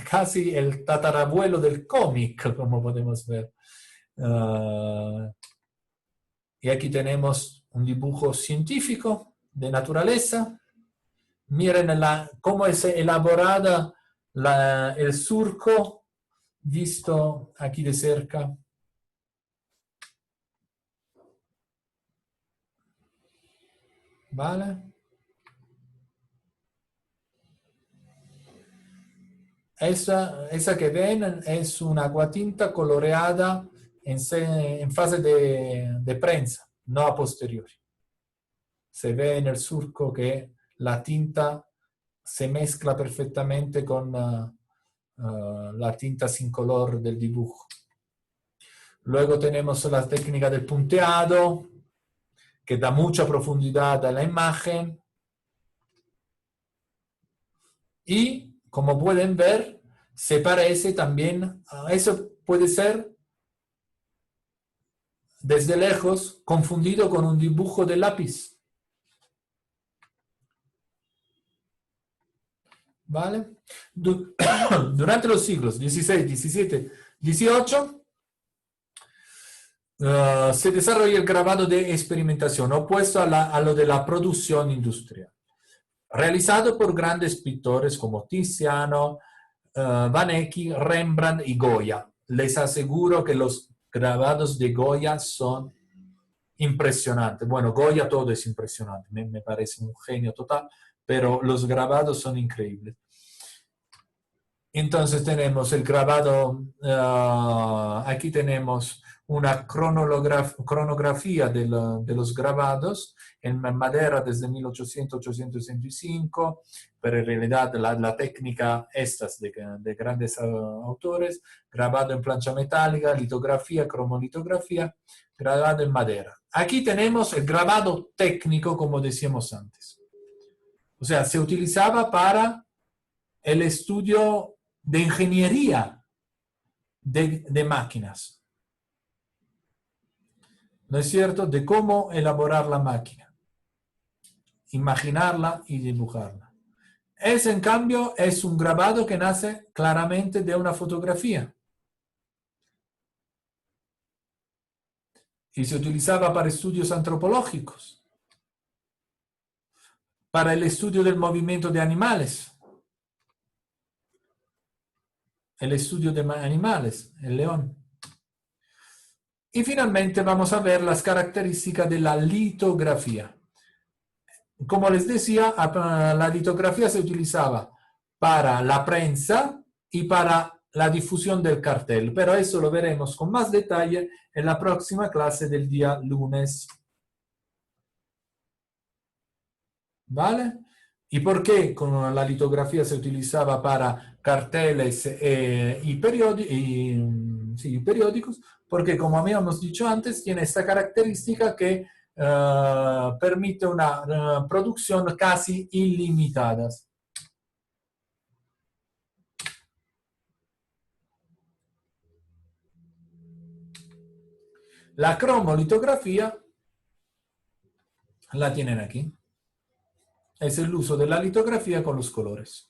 casi el tatarabuelo del cómic, como podemos ver. Y aquí tenemos un dibujo científico de naturaleza. Miren cómo es elaborada el surco, visto aquí de cerca. ¿Vale? Esa que ven es una aguatinta coloreada en fase de prensa, no a posteriori. Se ve en el surco que la tinta se mezcla perfectamente con la tinta sin color del dibujo. Luego tenemos la técnica del punteado, que da mucha profundidad a la imagen. Y, como pueden ver, se parece también, eso puede ser, desde lejos, confundido con un dibujo de lápiz. ¿Vale? Durante los siglos XVI, XVII, XVIII, se desarrolla el grabado de experimentación, opuesto a lo de la producción industrial, realizado por grandes pintores como Tiziano, Vanecchi, Rembrandt y Goya. Les aseguro que los grabados de Goya son impresionantes. Bueno, Goya todo es impresionante, me parece un genio total, pero los grabados son increíbles. Entonces tenemos el grabado, aquí tenemos una cronografía de los grabados en madera desde 1800-1865, pero en realidad la técnica estas de grandes autores, grabado en plancha metálica, litografía, cromolitografía, grabado en madera. Aquí tenemos el grabado técnico, como decíamos antes. O sea, se utilizaba para el estudio de ingeniería de máquinas. ¿No es cierto? De cómo elaborar la máquina, imaginarla y dibujarla. Ese, en cambio, es un grabado que nace claramente de una fotografía. Y se utilizaba para estudios antropológicos, para el estudio del movimiento de animales, el estudio de animales, el león. Y finalmente vamos a ver las características de la litografía. Como les decía, la litografía se utilizaba para la prensa y para la difusión del cartel, pero eso lo veremos con más detalle en la próxima clase del día lunes. ¿Vale? ¿Y por qué con la litografía se utilizaba para carteles y periódicos? Porque, como habíamos dicho antes, tiene esta característica que permite una producción casi ilimitada. La cromolitografía la tienen aquí. Es el uso de la litografía con los colores.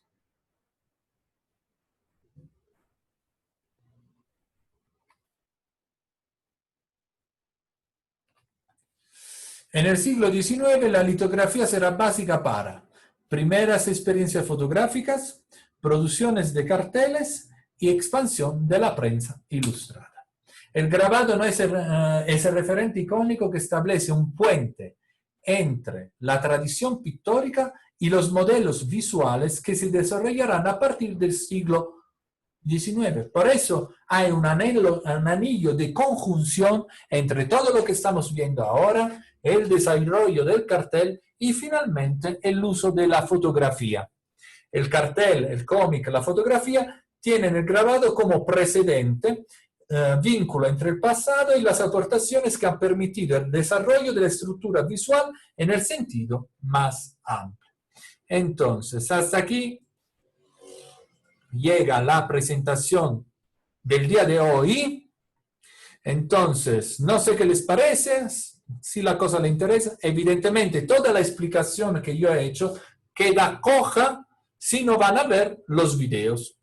En el siglo XIX la litografía será básica para primeras experiencias fotográficas, producciones de carteles y expansión de la prensa ilustrada. El grabado no es el referente icónico que establece un puente entre la tradición pictórica y los modelos visuales que se desarrollarán a partir del siglo 19. Por eso hay un anillo de conjunción entre todo lo que estamos viendo ahora, el desarrollo del cartel y finalmente el uso de la fotografía. El cartel, el cómic, la fotografía tienen el grabado como precedente, vínculo entre el pasado y las aportaciones que han permitido el desarrollo de la estructura visual en el sentido más amplio. Entonces, hasta aquí llega la presentación del día de hoy. Entonces, no sé qué les parece, si la cosa les interesa. Evidentemente, toda la explicación que yo he hecho queda coja si no van a ver los videos.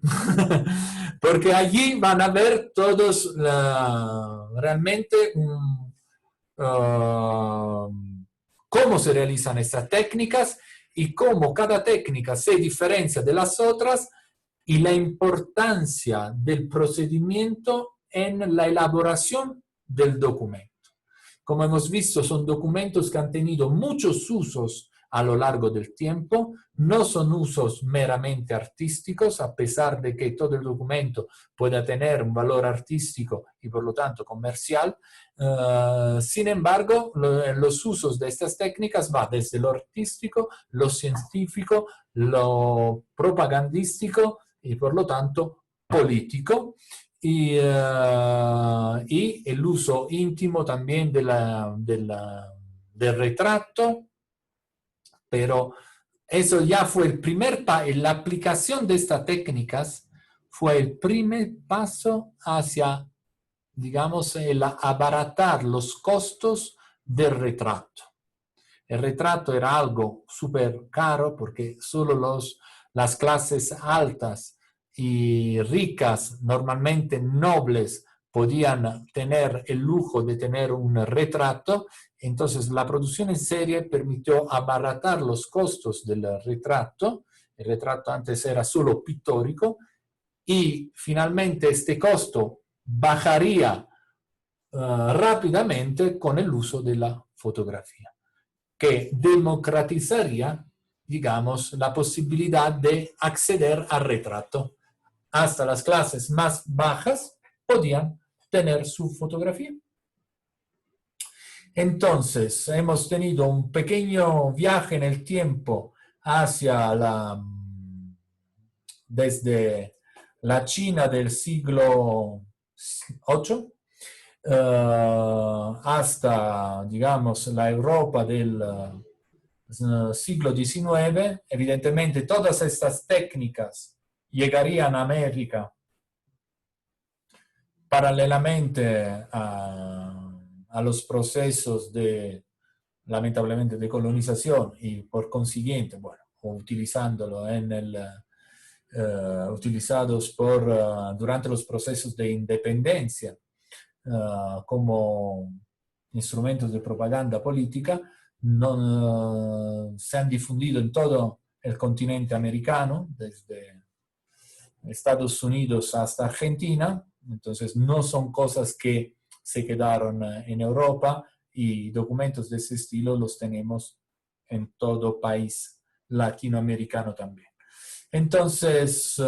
Porque allí van a ver todos realmente cómo se realizan estas técnicas y cómo cada técnica se diferencia de las otras y la importancia del procedimiento en la elaboración del documento. Como hemos visto, son documentos que han tenido muchos usos a lo largo del tiempo, no son usos meramente artísticos, a pesar de que todo el documento pueda tener un valor artístico y por lo tanto comercial. Sin embargo, los usos de estas técnicas van desde lo artístico, lo científico, lo propagandístico y por lo tanto político. Y el uso íntimo también del retrato, pero eso ya fue el primer paso. La aplicación de estas técnicas fue el primer paso hacia, digamos, el abaratar los costos del retrato. El retrato era algo súper caro porque solo las clases altas y ricas, normalmente nobles, podían tener el lujo de tener un retrato. Entonces la producción en serie permitió abaratar los costos del retrato. El retrato antes era solo pictórico y finalmente este costo bajaría rápidamente con el uso de la fotografía, que democratizaría, digamos, la posibilidad de acceder al retrato. Hasta las clases más bajas podían tener su fotografía. Entonces, hemos tenido un pequeño viaje en el tiempo desde la China del siglo VIII hasta, digamos, la Europa del siglo XIX. Evidentemente, todas estas técnicas llegarían a América paralelamente a los procesos lamentablemente, de colonización y por consiguiente, bueno, utilizándolo utilizados durante los procesos de independencia como instrumentos de propaganda política, se han difundido en todo el continente americano, desde Estados Unidos hasta Argentina. Entonces no son cosas que se quedaron en Europa, y documentos de ese estilo los tenemos en todo país latinoamericano también. Entonces, quedo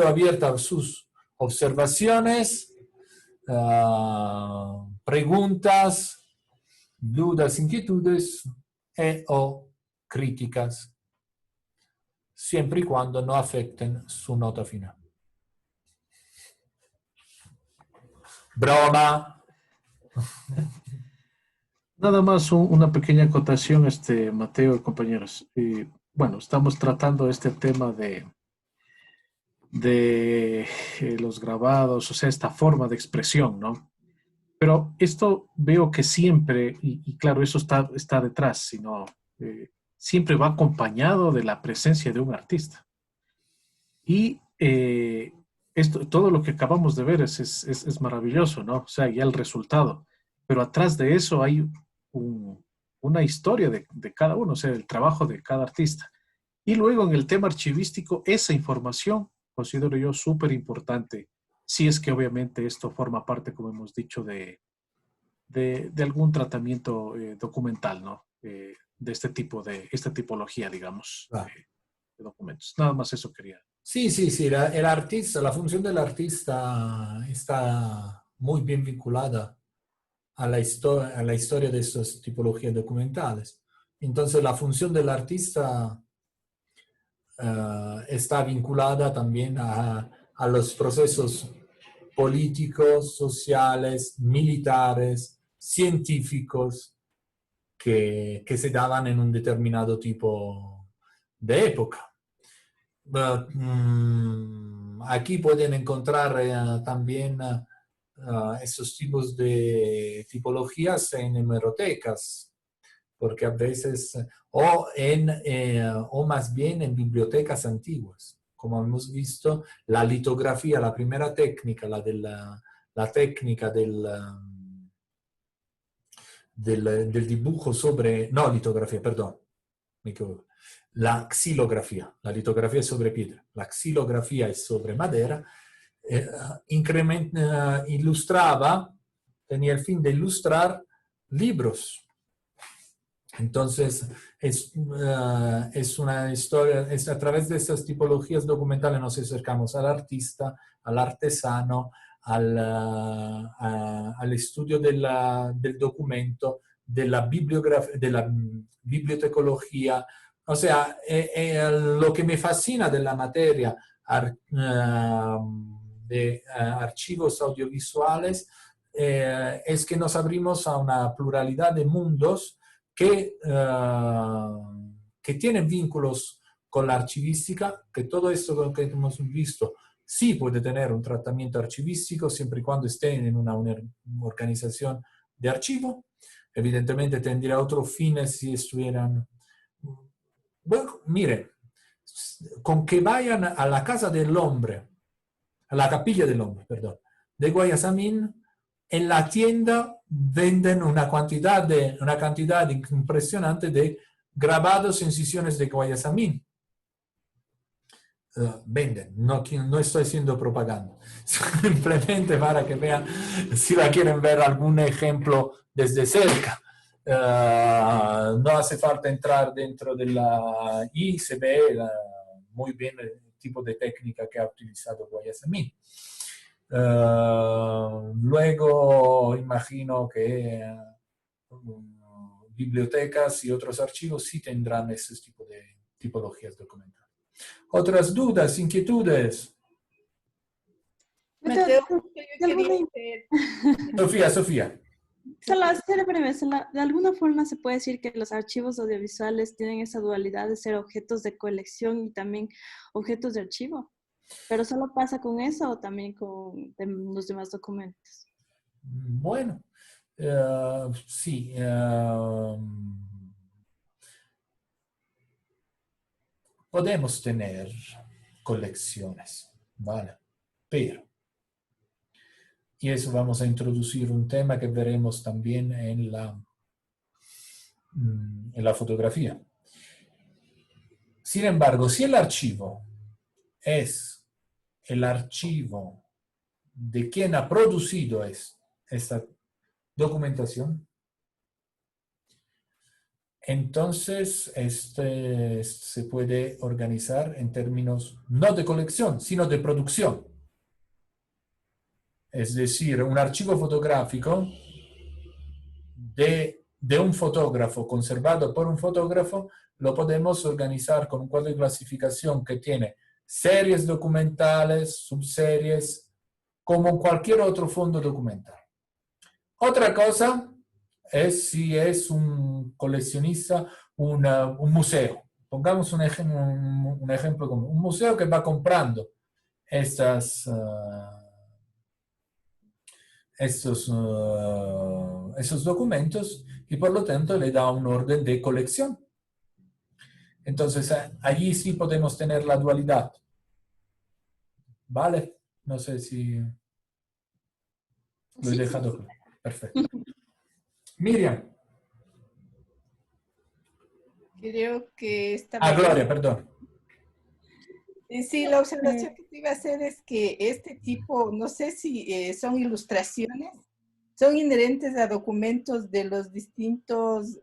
abierta a sus observaciones, preguntas, dudas, inquietudes o críticas, siempre y cuando no afecten su nota final. Broma. Nada más una pequeña acotación, Mateo y compañeros. Bueno, estamos tratando este tema de los grabados, o sea, esta forma de expresión, ¿no? Pero esto veo que siempre, y claro, eso está detrás, sino siempre va acompañado de la presencia de un artista. Y todo lo que acabamos de ver es maravilloso, ¿no? O sea, ya el resultado. Pero atrás de eso hay una historia de cada uno, o sea, el trabajo de cada artista. Y luego en el tema archivístico, esa información considero yo súper importante, si es que obviamente esto forma parte, como hemos dicho, de algún tratamiento documental, ¿no? De esta tipología, digamos, Claro. de documentos. Nada más eso quería. Sí, sí, sí, el artista, la función del artista está muy bien vinculada a la historia de estas tipologías documentales. Entonces, la función del artista está vinculada también a los procesos políticos, sociales, militares, científicos que se daban en un determinado tipo de época. Aquí pueden encontrar también esos tipos de tipologías en hemerotecas, porque a veces, o más bien en bibliotecas antiguas. Como hemos visto, la litografía, la primera técnica, la técnica del dibujo sobre, no litografía, perdón, me equivoco. La xilografía, la litografía es sobre piedra, la xilografía es sobre madera, ilustraba, tenía el fin de ilustrar libros. Entonces, es una historia, a través de estas tipologías documentales nos acercamos al artista, al artesano, al estudio del documento, de la bibliotecología. O sea, lo que me fascina de la materia de archivos audiovisuales es que nos abrimos a una pluralidad de mundos que tienen vínculos con la archivística, que todo esto que hemos visto sí puede tener un tratamiento archivístico siempre y cuando estén en una organización de archivo. Evidentemente tendría otros fines si estuvieran... Bueno, miren, con que vayan a la casa del hombre, a la capilla del hombre, perdón, de Guayasamín, en la tienda venden una cantidad impresionante de grabados e incisiones de Guayasamín. Venden, no estoy haciendo propaganda, simplemente para que vean si la quieren ver algún ejemplo desde cerca. No hace falta entrar dentro de la... Y se ve muy bien el tipo de técnica que ha utilizado Guayasamín. Luego imagino que bibliotecas y otros archivos sí tendrán ese tipo de tipologías documentales. ¿Otras dudas, inquietudes? Mateo, yo quería hacer... Sofía. Solo hacer breve, de alguna forma se puede decir que los archivos audiovisuales tienen esa dualidad de ser objetos de colección y también objetos de archivo. ¿Pero solo pasa con eso o también con los demás documentos? Bueno, sí. Podemos tener colecciones, ¿vale? Pero, y eso vamos a introducir un tema que veremos también en la fotografía. Sin embargo, si el archivo es el archivo de quien ha producido esta documentación, entonces se puede organizar en términos no de colección, sino de producción. Es decir, un archivo fotográfico de un fotógrafo, conservado por un fotógrafo, lo podemos organizar con un cuadro de clasificación que tiene series documentales, subseries, como cualquier otro fondo documental. Otra cosa es si es un coleccionista, un museo. Pongamos un ejemplo como un museo que va comprando esos documentos y por lo tanto le da un orden de colección. Entonces allí sí podemos tener la dualidad. ¿Vale? No sé si lo he dejado claro. Perfecto. Miriam. Creo que esta... Gloria, perdón. Sí, la observación que te iba a hacer es que este tipo, no sé si son ilustraciones, son inherentes a documentos de los distintos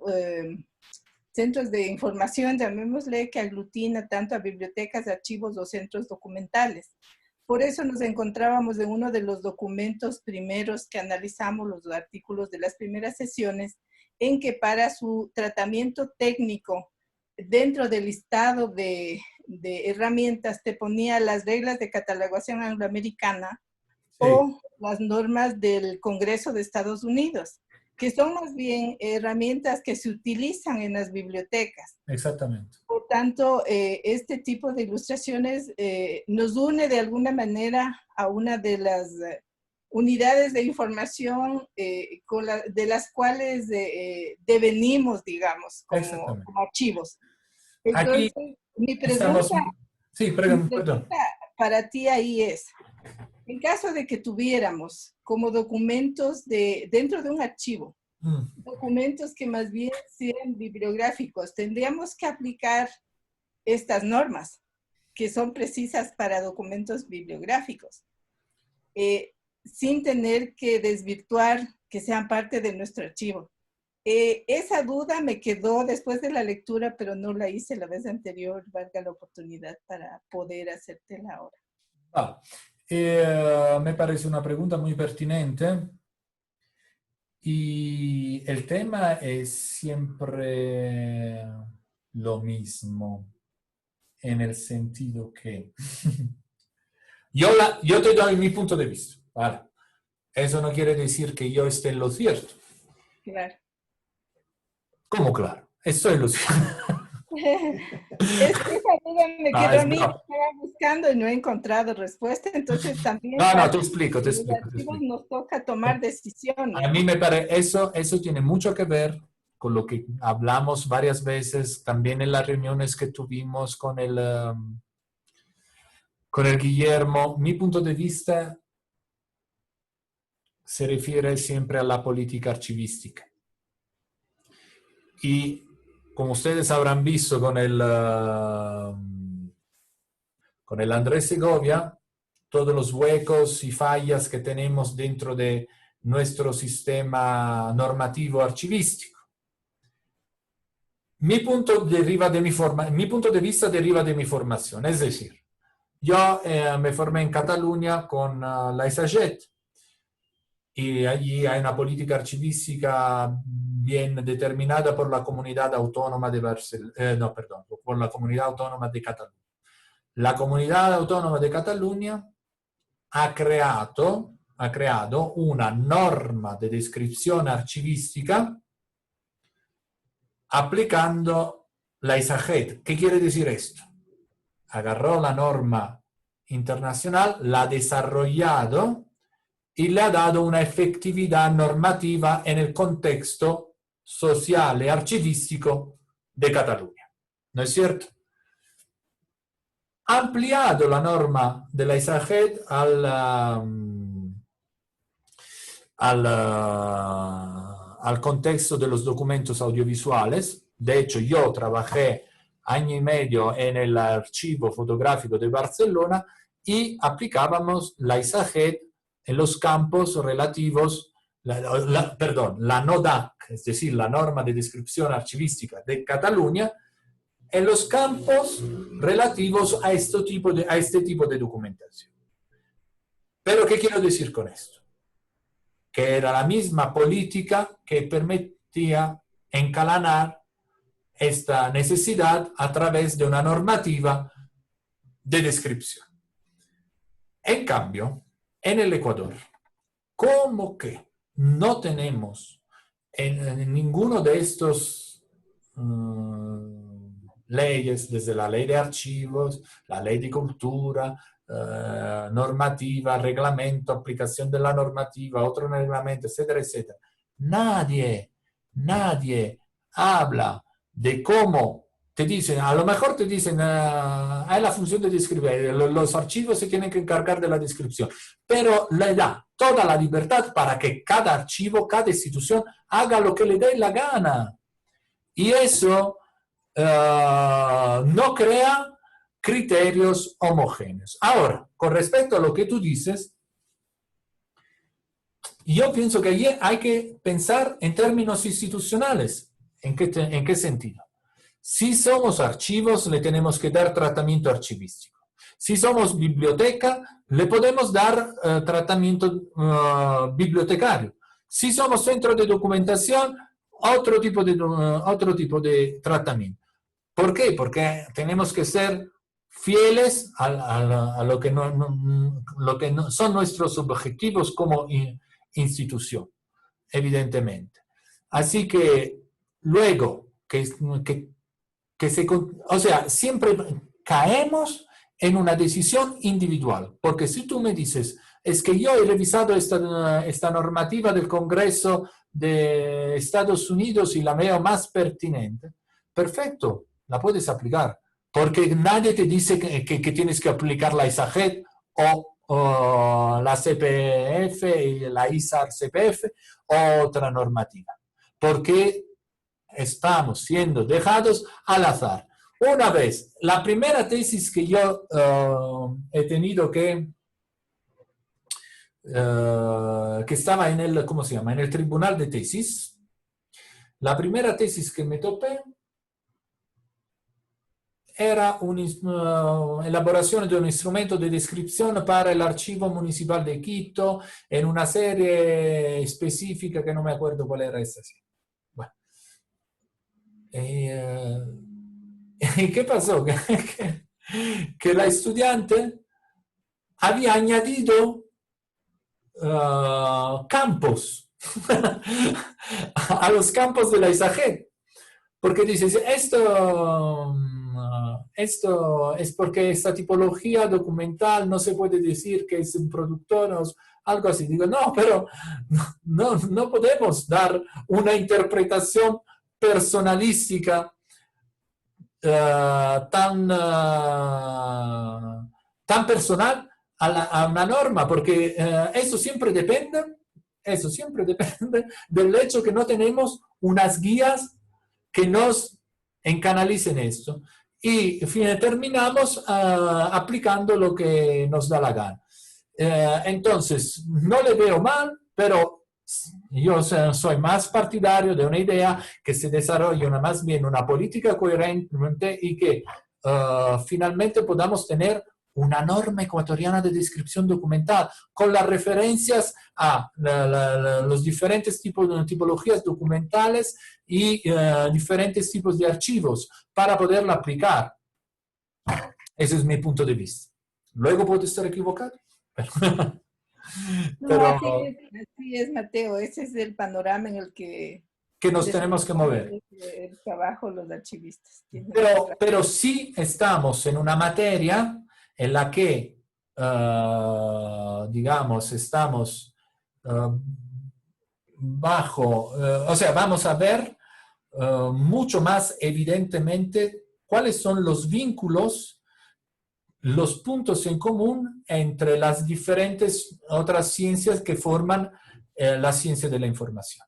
centros de información, llamémosle, que aglutina tanto a bibliotecas, archivos o centros documentales. Por eso nos encontrábamos en uno de los documentos primeros que analizamos, los artículos de las primeras sesiones, en que para su tratamiento técnico, dentro del listado de herramientas, te ponía las reglas de catalogación angloamericana, sí, o las normas del Congreso de Estados Unidos, que son más bien herramientas que se utilizan en las bibliotecas. Exactamente. Por tanto, este tipo de ilustraciones nos une de alguna manera a una de las unidades de información de las cuales devenimos, digamos, como archivos. Entonces, aquí mi pregunta perdón. Para ti ahí es, en caso de que tuviéramos como documentos dentro de un archivo, documentos que más bien sean bibliográficos, tendríamos que aplicar estas normas que son precisas para documentos bibliográficos, sin tener que desvirtuar que sean parte de nuestro archivo. Esa duda me quedó después de la lectura, pero no la hice la vez anterior, valga la oportunidad para poder hacértela ahora. Me parece una pregunta muy pertinente y el tema es siempre lo mismo, en el sentido que yo te doy mi punto de vista, ¿vale? Eso no quiere decir que yo esté en lo cierto. Claro. ¿Cómo claro? Estoy en lo cierto. Esa duda me quedó a mí, estaba buscando y no he encontrado respuesta, entonces también te explico. nos toca tomar decisiones. A mí me parece, eso tiene mucho que ver con lo que hablamos varias veces, también en las reuniones que tuvimos con el Guillermo. Mi punto de vista se refiere siempre a la política archivística. Y como ustedes habrán visto con el Andrés Segovia, todos los huecos y fallas que tenemos dentro de nuestro sistema normativo archivístico. Mi punto de vista deriva de mi formación, es decir, yo me formé en Cataluña con la ISAGET y allí hay una política archivística bien determinada por la Comunidad Autónoma de por la Comunidad Autónoma de Cataluña. La Comunidad Autónoma de Cataluña ha creado una norma de descripción archivística aplicando la ISAGET. ¿Qué quiere decir esto? Agarró la norma internacional, la ha desarrollado y le ha dado una efectividad normativa en el contexto social y archivístico de Cataluña. ¿No es cierto? Ha ampliado la norma de la ISAGET al contexto de los documentos audiovisuales. De hecho, yo trabajé año y medio en el Archivo Fotográfico de Barcelona y aplicábamos la ISAGET en los campos relativos, la NODAC, es decir, la norma de descripción archivística de Cataluña, en los campos relativos a este tipo de documentación. Pero, ¿qué quiero decir con esto? Que era la misma política que permitía encalanar esta necesidad a través de una normativa de descripción. En cambio, en el Ecuador, como que no tenemos en ninguno de estos leyes, desde la ley de archivos, la ley de cultura, normativa, reglamento, aplicación de la normativa, otro reglamento, etcétera, etcétera. Nadie habla de cómo te dicen, a lo mejor te dicen, hay la función de describir, los archivos se tienen que encargar de la descripción, pero le da toda la libertad para que cada archivo, cada institución haga lo que le dé la gana. Y eso no crea criterios homogéneos. Ahora, con respecto a lo que tú dices, yo pienso que allí hay que pensar en términos institucionales. ¿En qué sentido? Si somos archivos, le tenemos que dar tratamiento archivístico. Si somos biblioteca, le podemos dar tratamiento bibliotecario. Si somos centro de documentación, otro tipo de tratamiento. ¿Por qué? Porque tenemos que ser fieles a lo que, son nuestros objetivos como institución, evidentemente. Así que luego o sea, siempre caemos en una decisión individual, porque si tú me dices, es que yo he revisado esta normativa del Congreso de Estados Unidos y la veo más pertinente, perfecto, la puedes aplicar, porque nadie te dice que tienes que aplicar la ISAGED o la CPF, la ISAR-CPF o otra normativa, porque estamos siendo dejados al azar. Una vez, la primera tesis que yo he tenido que estaba en el, ¿cómo se llama? En el tribunal de tesis, la primera tesis que me topé era una elaboración de un instrumento de descripción para el archivo municipal de Quito en una serie específica que no me acuerdo cuál era esa serie. Bueno. ¿Y qué pasó? Que la estudiante había añadido campos a los campos de la ISAGED. Porque dices, esto es porque esta tipología documental no se puede decir que es un productor o algo así. Digo, no, pero no podemos dar una interpretación personalística tan personal a una norma, porque eso siempre depende del hecho que no tenemos unas guías que nos encanalicen esto. Y terminamos aplicando lo que nos da la gana. Entonces, no le veo mal, pero yo soy más partidario de una idea que se desarrolle más bien una política coherente y que finalmente podamos tener una norma ecuatoriana de descripción documental con las referencias a los diferentes tipologías documentales y diferentes tipos de archivos para poderla aplicar. Ese es mi punto de vista. Luego puedo estar equivocado. No, Pero, así es, Mateo. Ese es el panorama en el que nos tenemos que mover. El trabajo los archivistas. Pero sí estamos en una materia en la que, digamos, estamos bajo, o sea, vamos a ver mucho más evidentemente cuáles son los vínculos, los puntos en común entre las diferentes otras ciencias que forman la ciencia de la información.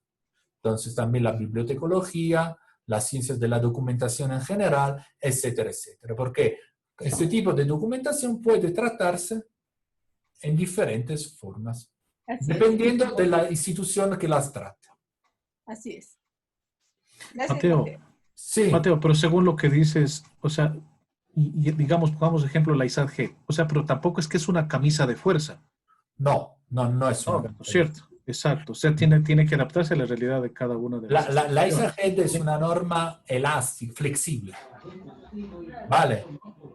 Entonces también la bibliotecología, las ciencias de la documentación en general, etcétera, etcétera. Porque este tipo de documentación puede tratarse en diferentes formas, dependiendo de la institución que las trate. Así es. Gracias, Mateo, sí. Mateo, pero según lo que dices, o sea, y digamos, pongamos ejemplo la ISAG, o sea, pero tampoco es que es una camisa de fuerza. No es una camisa. Cierto, exacto. O sea, tiene que adaptarse a la realidad de cada una de las la ISAG es una norma elástica, flexible. Vale.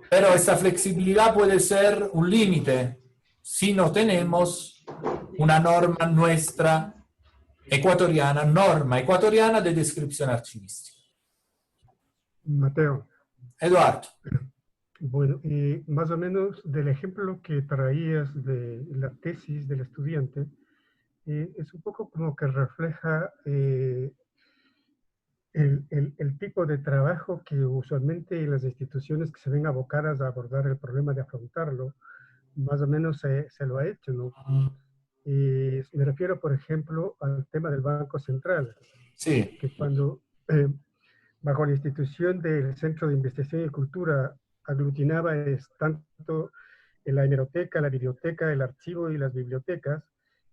Pero esa flexibilidad puede ser un límite si no tenemos una norma nuestra ecuatoriana, norma ecuatoriana de descripción archivística. Mateo. Eduardo. Bueno, más o menos del ejemplo que traías de la tesis del estudiante, es un poco como que refleja el tipo de trabajo que usualmente las instituciones que se ven abocadas a abordar el problema de afrontarlo, más o menos se lo ha hecho, ¿no? Me refiero, por ejemplo, al tema del Banco Central. Sí. Que cuando, bajo la institución del Centro de Investigación y Cultura, aglutinaba tanto la hemeroteca, la biblioteca, el archivo y las bibliotecas,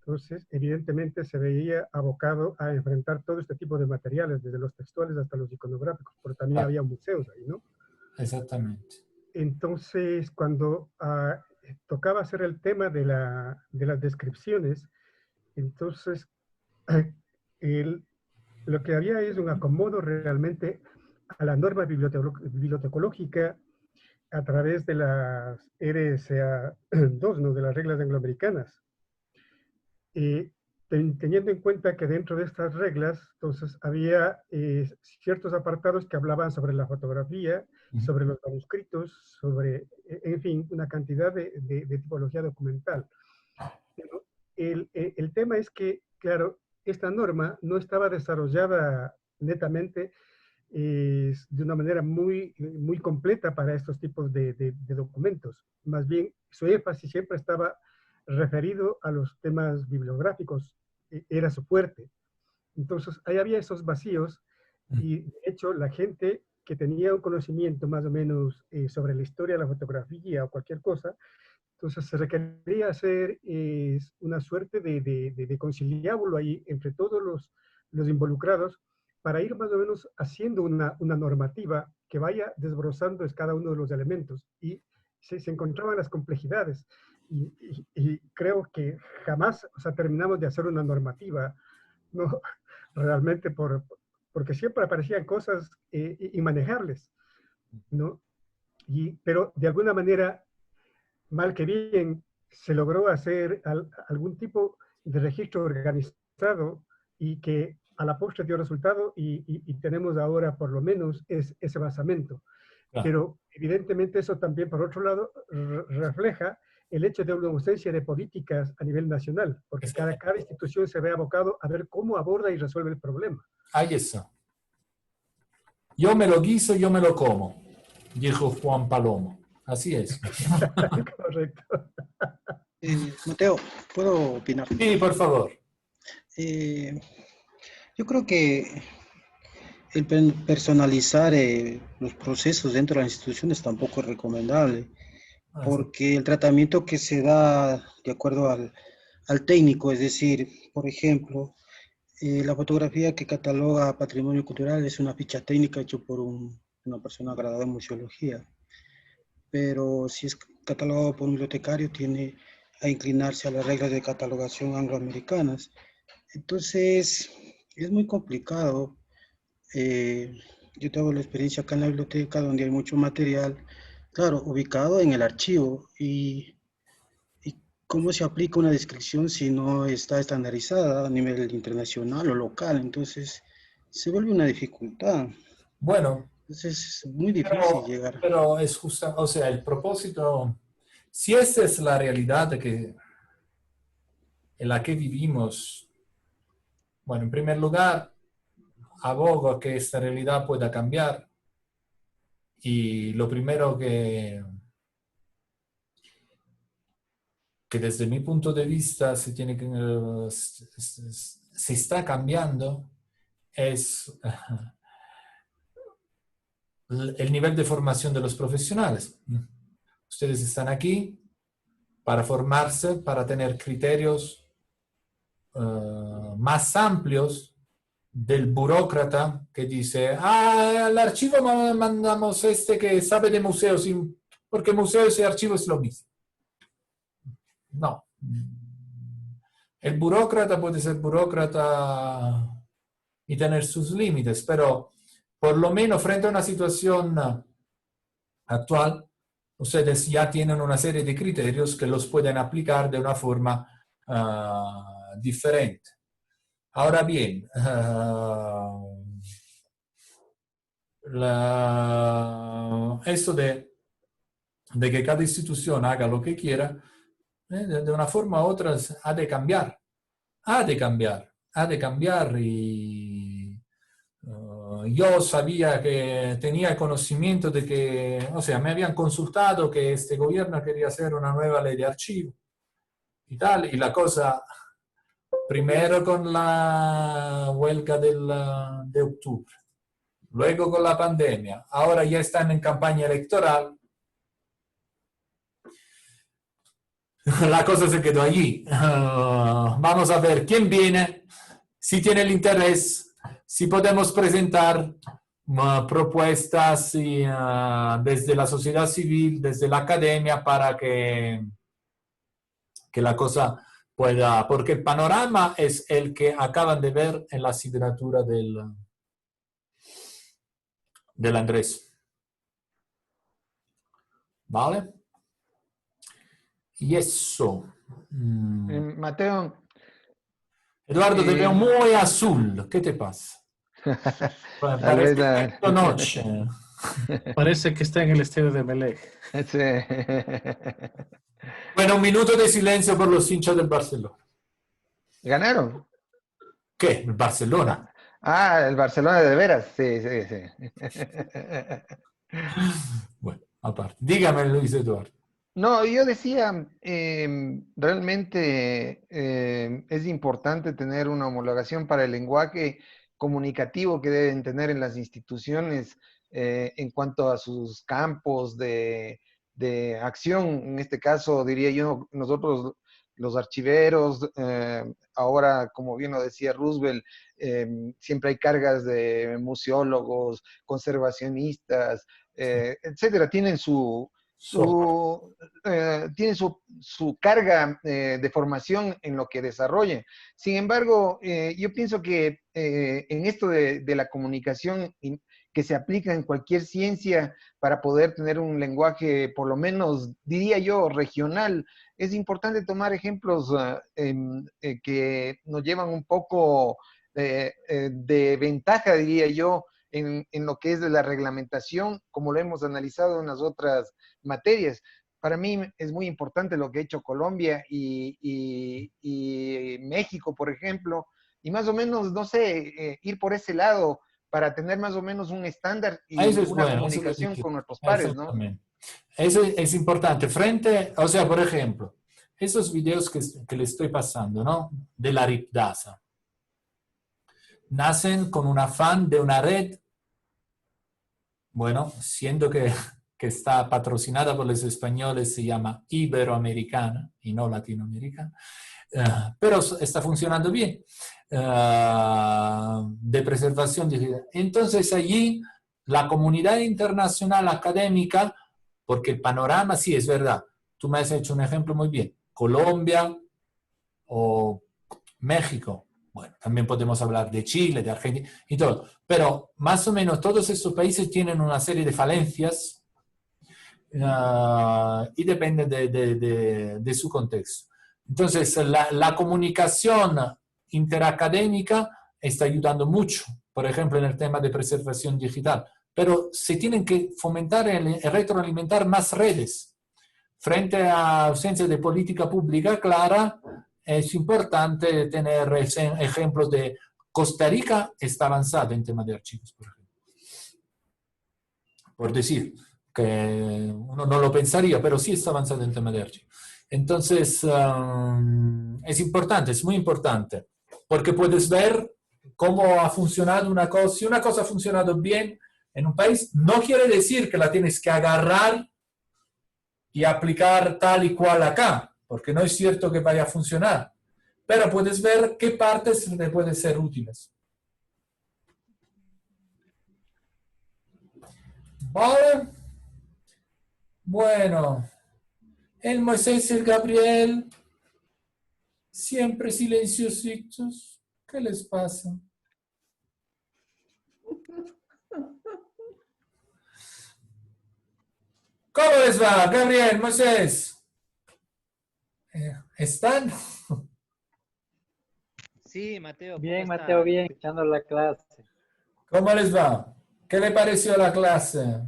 Entonces, evidentemente se veía abocado a enfrentar todo este tipo de materiales, desde los textuales hasta los iconográficos, pero también había museos ahí, ¿no? Exactamente. Entonces, cuando tocaba hacer el tema de las descripciones, entonces lo que había es un acomodo realmente a la norma bibliotecológica a través de las RSA 2, ¿no? De las reglas angloamericanas. Teniendo en cuenta que dentro de estas reglas, entonces había ciertos apartados que hablaban sobre la fotografía, sobre los manuscritos, sobre, en fin, una cantidad de tipología documental. Pero el tema es que, claro, esta norma no estaba desarrollada netamente de una manera muy, muy completa para estos tipos de documentos. Más bien, su énfasis siempre estaba referido a los temas bibliográficos, era su fuerte. Entonces, ahí había esos vacíos y, de hecho, la gente que tenía un conocimiento más o menos sobre la historia de la fotografía o cualquier cosa, entonces se requería hacer una suerte de conciliábulo ahí entre todos los involucrados para ir más o menos haciendo una normativa que vaya desbrozando cada uno de los elementos. Y se encontraban las complejidades. Y creo que jamás, o sea, terminamos de hacer una normativa, ¿no? Realmente porque siempre aparecían cosas inmanejables, ¿no? Pero de alguna manera, mal que bien, se logró hacer algún tipo de registro organizado y que a la postre dio resultado y tenemos ahora por lo menos ese basamento. Claro. Pero evidentemente eso también, por otro lado, refleja el hecho de una ausencia de políticas a nivel nacional, porque cada institución se ve abocado a ver cómo aborda y resuelve el problema. Ahí está. Yo me lo guiso, yo me lo como, dijo Juan Palomo. Así es. Correcto. Mateo, ¿puedo opinar? Sí, por favor. Yo creo que el personalizar los procesos dentro de las instituciones tampoco es recomendable, porque el tratamiento que se da de acuerdo al técnico, es decir, por ejemplo, la fotografía que cataloga patrimonio cultural es una ficha técnica hecha por una persona graduada en museología, pero si es catalogado por un bibliotecario tiene a inclinarse a las reglas de catalogación angloamericanas. Entonces, es muy complicado. Yo tengo la experiencia acá en la biblioteca donde hay mucho material, claro, ubicado en el archivo. ¿Y cómo se aplica una descripción si no está estandarizada a nivel internacional o local? Entonces, se vuelve una dificultad. Bueno. Entonces, es muy difícil llegar. Pero es justo, o sea, el propósito, si esta es la realidad en la que vivimos, bueno, en primer lugar, abogo a que esta realidad pueda cambiar. Y lo primero que desde mi punto de vista se está cambiando es el nivel de formación de los profesionales. Ustedes están aquí para formarse, para tener criterios más amplios del burócrata que dice, al archivo mandamos que sabe de museos, porque museos y archivos es lo mismo. No. El burócrata puede ser burócrata y tener sus límites, pero por lo menos frente a una situación actual, ustedes ya tienen una serie de criterios que los pueden aplicar de una forma diferente. Ahora bien, esto de que cada institución haga lo que quiera, de una forma u otra ha de cambiar. Ha de cambiar y yo sabía que tenía conocimiento de que, o sea, me habían consultado que este gobierno quería hacer una nueva ley de archivo y tal, y la cosa, primero con la huelga de octubre, luego con la pandemia, ahora ya están en campaña electoral. La cosa se quedó allí. Vamos a ver quién viene, si tiene el interés, si podemos presentar propuestas desde la sociedad civil, desde la academia, para que la cosa pueda, porque el panorama es el que acaban de ver en la asignatura del Andrés. ¿Vale? Y eso. Mateo. Eduardo, te veo muy azul. ¿Qué te pasa? Parece noche. Parece que está en el estadio de Melec. Sí. Bueno, un minuto de silencio por los hinchas del Barcelona. ¿Ganaron? ¿Qué? ¿El Barcelona? Ah, el Barcelona de veras. Sí, sí, sí. Bueno, aparte. Dígame, Luis Eduardo. No, yo decía, realmente es importante tener una homologación para el lenguaje comunicativo que deben tener en las instituciones en cuanto a sus campos de acción. En este caso, diría yo, nosotros los archiveros, ahora, como bien lo decía Roosevelt, siempre hay cargas de museólogos, conservacionistas, etcétera. Tienen tiene su carga de formación en lo que desarrolle. Sin embargo, yo pienso que en esto de la comunicación que se aplica en cualquier ciencia para poder tener un lenguaje, por lo menos, diría yo, regional, es importante tomar ejemplos que nos llevan un poco de ventaja, diría yo, en lo que es de la reglamentación, como lo hemos analizado en las otras materias. Para mí es muy importante lo que ha hecho Colombia y México, por ejemplo, y más o menos, no sé, ir por ese lado para tener más o menos un estándar y Eso es una bueno, comunicación con nuestros pares, ¿no? Eso es importante. Frente, o sea, por ejemplo, esos videos que le estoy pasando, ¿no? De la RIPDASA, nacen con un afán de una red, bueno, siendo que está patrocinada por los españoles, se llama iberoamericana y no latinoamericana, pero está funcionando bien, de preservación digital. Entonces allí la comunidad internacional académica, porque el panorama, sí, es verdad, tú me has hecho un ejemplo muy bien, Colombia o México, bueno, también podemos hablar de Chile, de Argentina y todo, pero más o menos todos estos países tienen una serie de falencias y depende de su contexto. Entonces, la comunicación interacadémica está ayudando mucho, por ejemplo, en el tema de preservación digital, pero se tienen que fomentar y retroalimentar más redes. Frente a ausencia de política pública clara, es importante tener ejemplos de Costa Rica está avanzada en tema de archivos, por ejemplo. Por decir, que uno no lo pensaría, pero sí está avanzada en tema de archivos. Entonces, es importante, es muy importante, porque puedes ver cómo ha funcionado una cosa. Si una cosa ha funcionado bien en un país, no quiere decir que la tienes que agarrar y aplicar tal y cual acá, porque no es cierto que vaya a funcionar, pero puedes ver qué partes le pueden ser útiles. ¿Vale? Bueno, el Moisés y el Gabriel, siempre silenciositos. ¿Qué les pasa? ¿Cómo les va, Gabriel, Moisés? ¿Están? Sí, Mateo. Bien, Mateo, bien, echando la clase. ¿Cómo les va? ¿Qué le pareció la clase?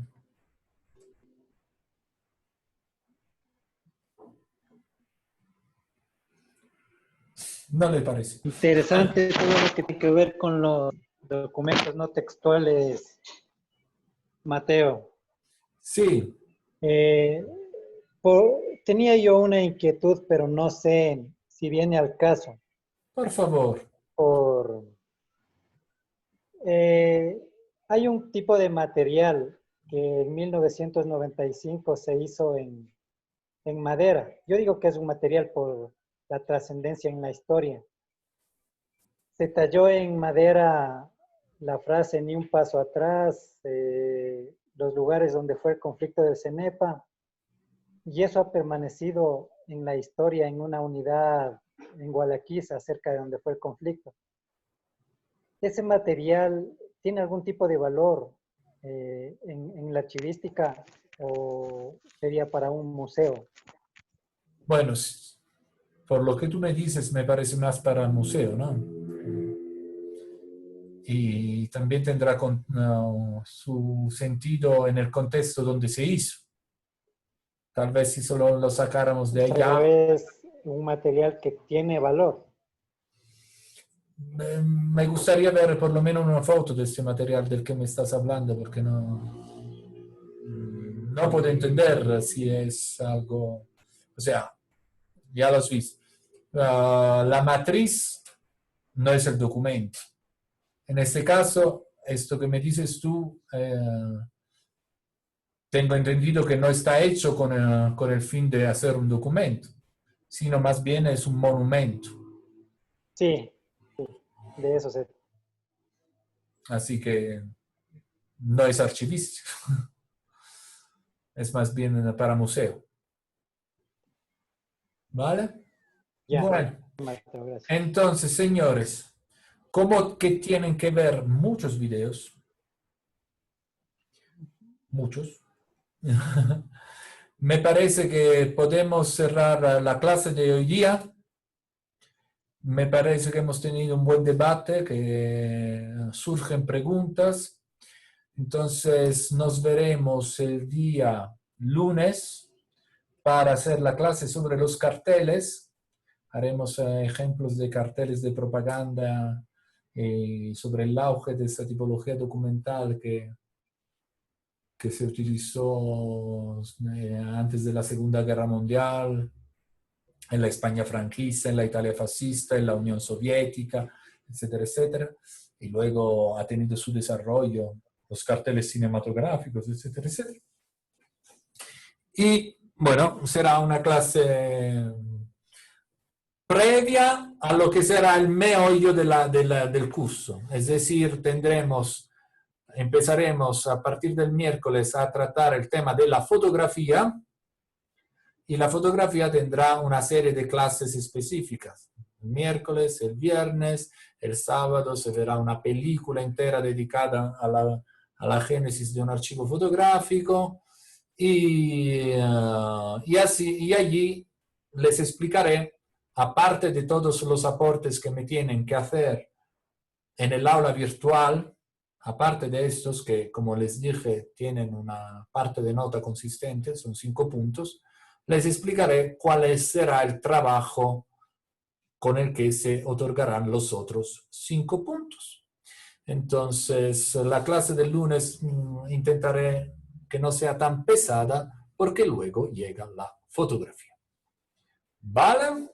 No le parece. Interesante todo lo que tiene que ver con los documentos no textuales, Mateo. Sí. Tenía yo una inquietud, pero no sé si viene al caso. Por favor. Hay un tipo de material que en 1995 se hizo en en madera. Yo digo que es un material por la trascendencia en la historia. Se talló en madera la frase "ni un paso atrás", los lugares donde fue el conflicto del Cenepa, y eso ha permanecido en la historia en una unidad en Gualaquiza, cerca de donde fue el conflicto. ¿Ese material tiene algún tipo de valor en la archivística o sería para un museo? Bueno, por lo que tú me dices, me parece más para el museo, ¿no? Y también tendrá su sentido en el contexto donde se hizo. Tal vez si solo lo sacáramos de allá. Pero es un material que tiene valor. Me gustaría ver por lo menos una foto de este material del que me estás hablando, porque no puedo entender si es algo, o sea, ya lo has visto. La matriz no es el documento. En este caso, esto que me dices tú, tengo entendido que no está hecho con el fin de hacer un documento, sino más bien es un monumento. Sí, de eso se... Así que no es archivístico. Es más bien para museo. ¿Vale? Ya, bueno, maestro, gracias. Entonces, señores, como que tienen que ver muchos videos, muchos, me parece que podemos cerrar la clase de hoy día. Me parece que hemos tenido un buen debate, que surgen preguntas. Entonces, nos veremos el día lunes para hacer la clase sobre los carteles. Haremos ejemplos de carteles de propaganda sobre el auge de esta tipología documental que se utilizó antes de la Segunda Guerra Mundial, en la España franquista, en la Italia fascista, en la Unión Soviética, etcétera, etcétera. Y luego ha tenido su desarrollo los carteles cinematográficos, etcétera, etcétera. Y bueno, será una clase previa a lo que será el meollo del curso. Es decir, empezaremos a partir del miércoles a tratar el tema de la fotografía, y la fotografía tendrá una serie de clases específicas. El miércoles, el viernes, el sábado se verá una película entera dedicada a la génesis de un archivo fotográfico, y allí les explicaré, aparte de todos los aportes que me tienen que hacer en el aula virtual, aparte de estos que, como les dije, tienen una parte de nota consistente, son 5 puntos, les explicaré cuál será el trabajo con el que se otorgarán los otros 5 puntos. Entonces, la clase del lunes intentaré que no sea tan pesada, porque luego llega la fotografía. ¿Vale?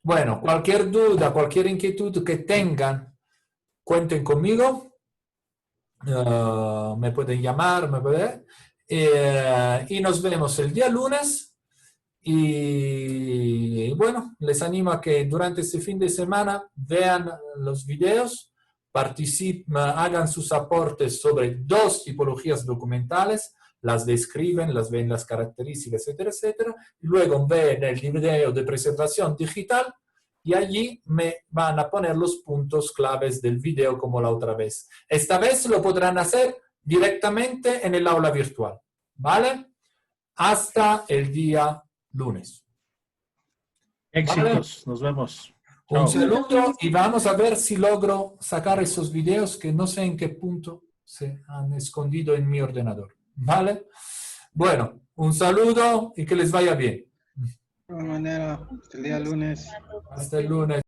Bueno, cualquier duda, cualquier inquietud que tengan, cuenten conmigo. Me pueden llamar, y nos vemos el día lunes. Y bueno, les animo a que durante este fin de semana vean los videos, participen, hagan sus aportes sobre 2 tipologías documentales, las describen, las ven las características, etcétera, etcétera, y luego ven el video de preservación digital, y allí me van a poner los puntos claves del video como la otra vez. Esta vez lo podrán hacer directamente en el aula virtual, ¿vale? Hasta el día lunes. Éxitos, ¿vale? Nos vemos. Un saludo y vamos a ver si logro sacar esos videos que no sé en qué punto se han escondido en mi ordenador, ¿vale? Bueno, un saludo y que les vaya bien. De todas maneras, hasta el día lunes. Hasta el lunes.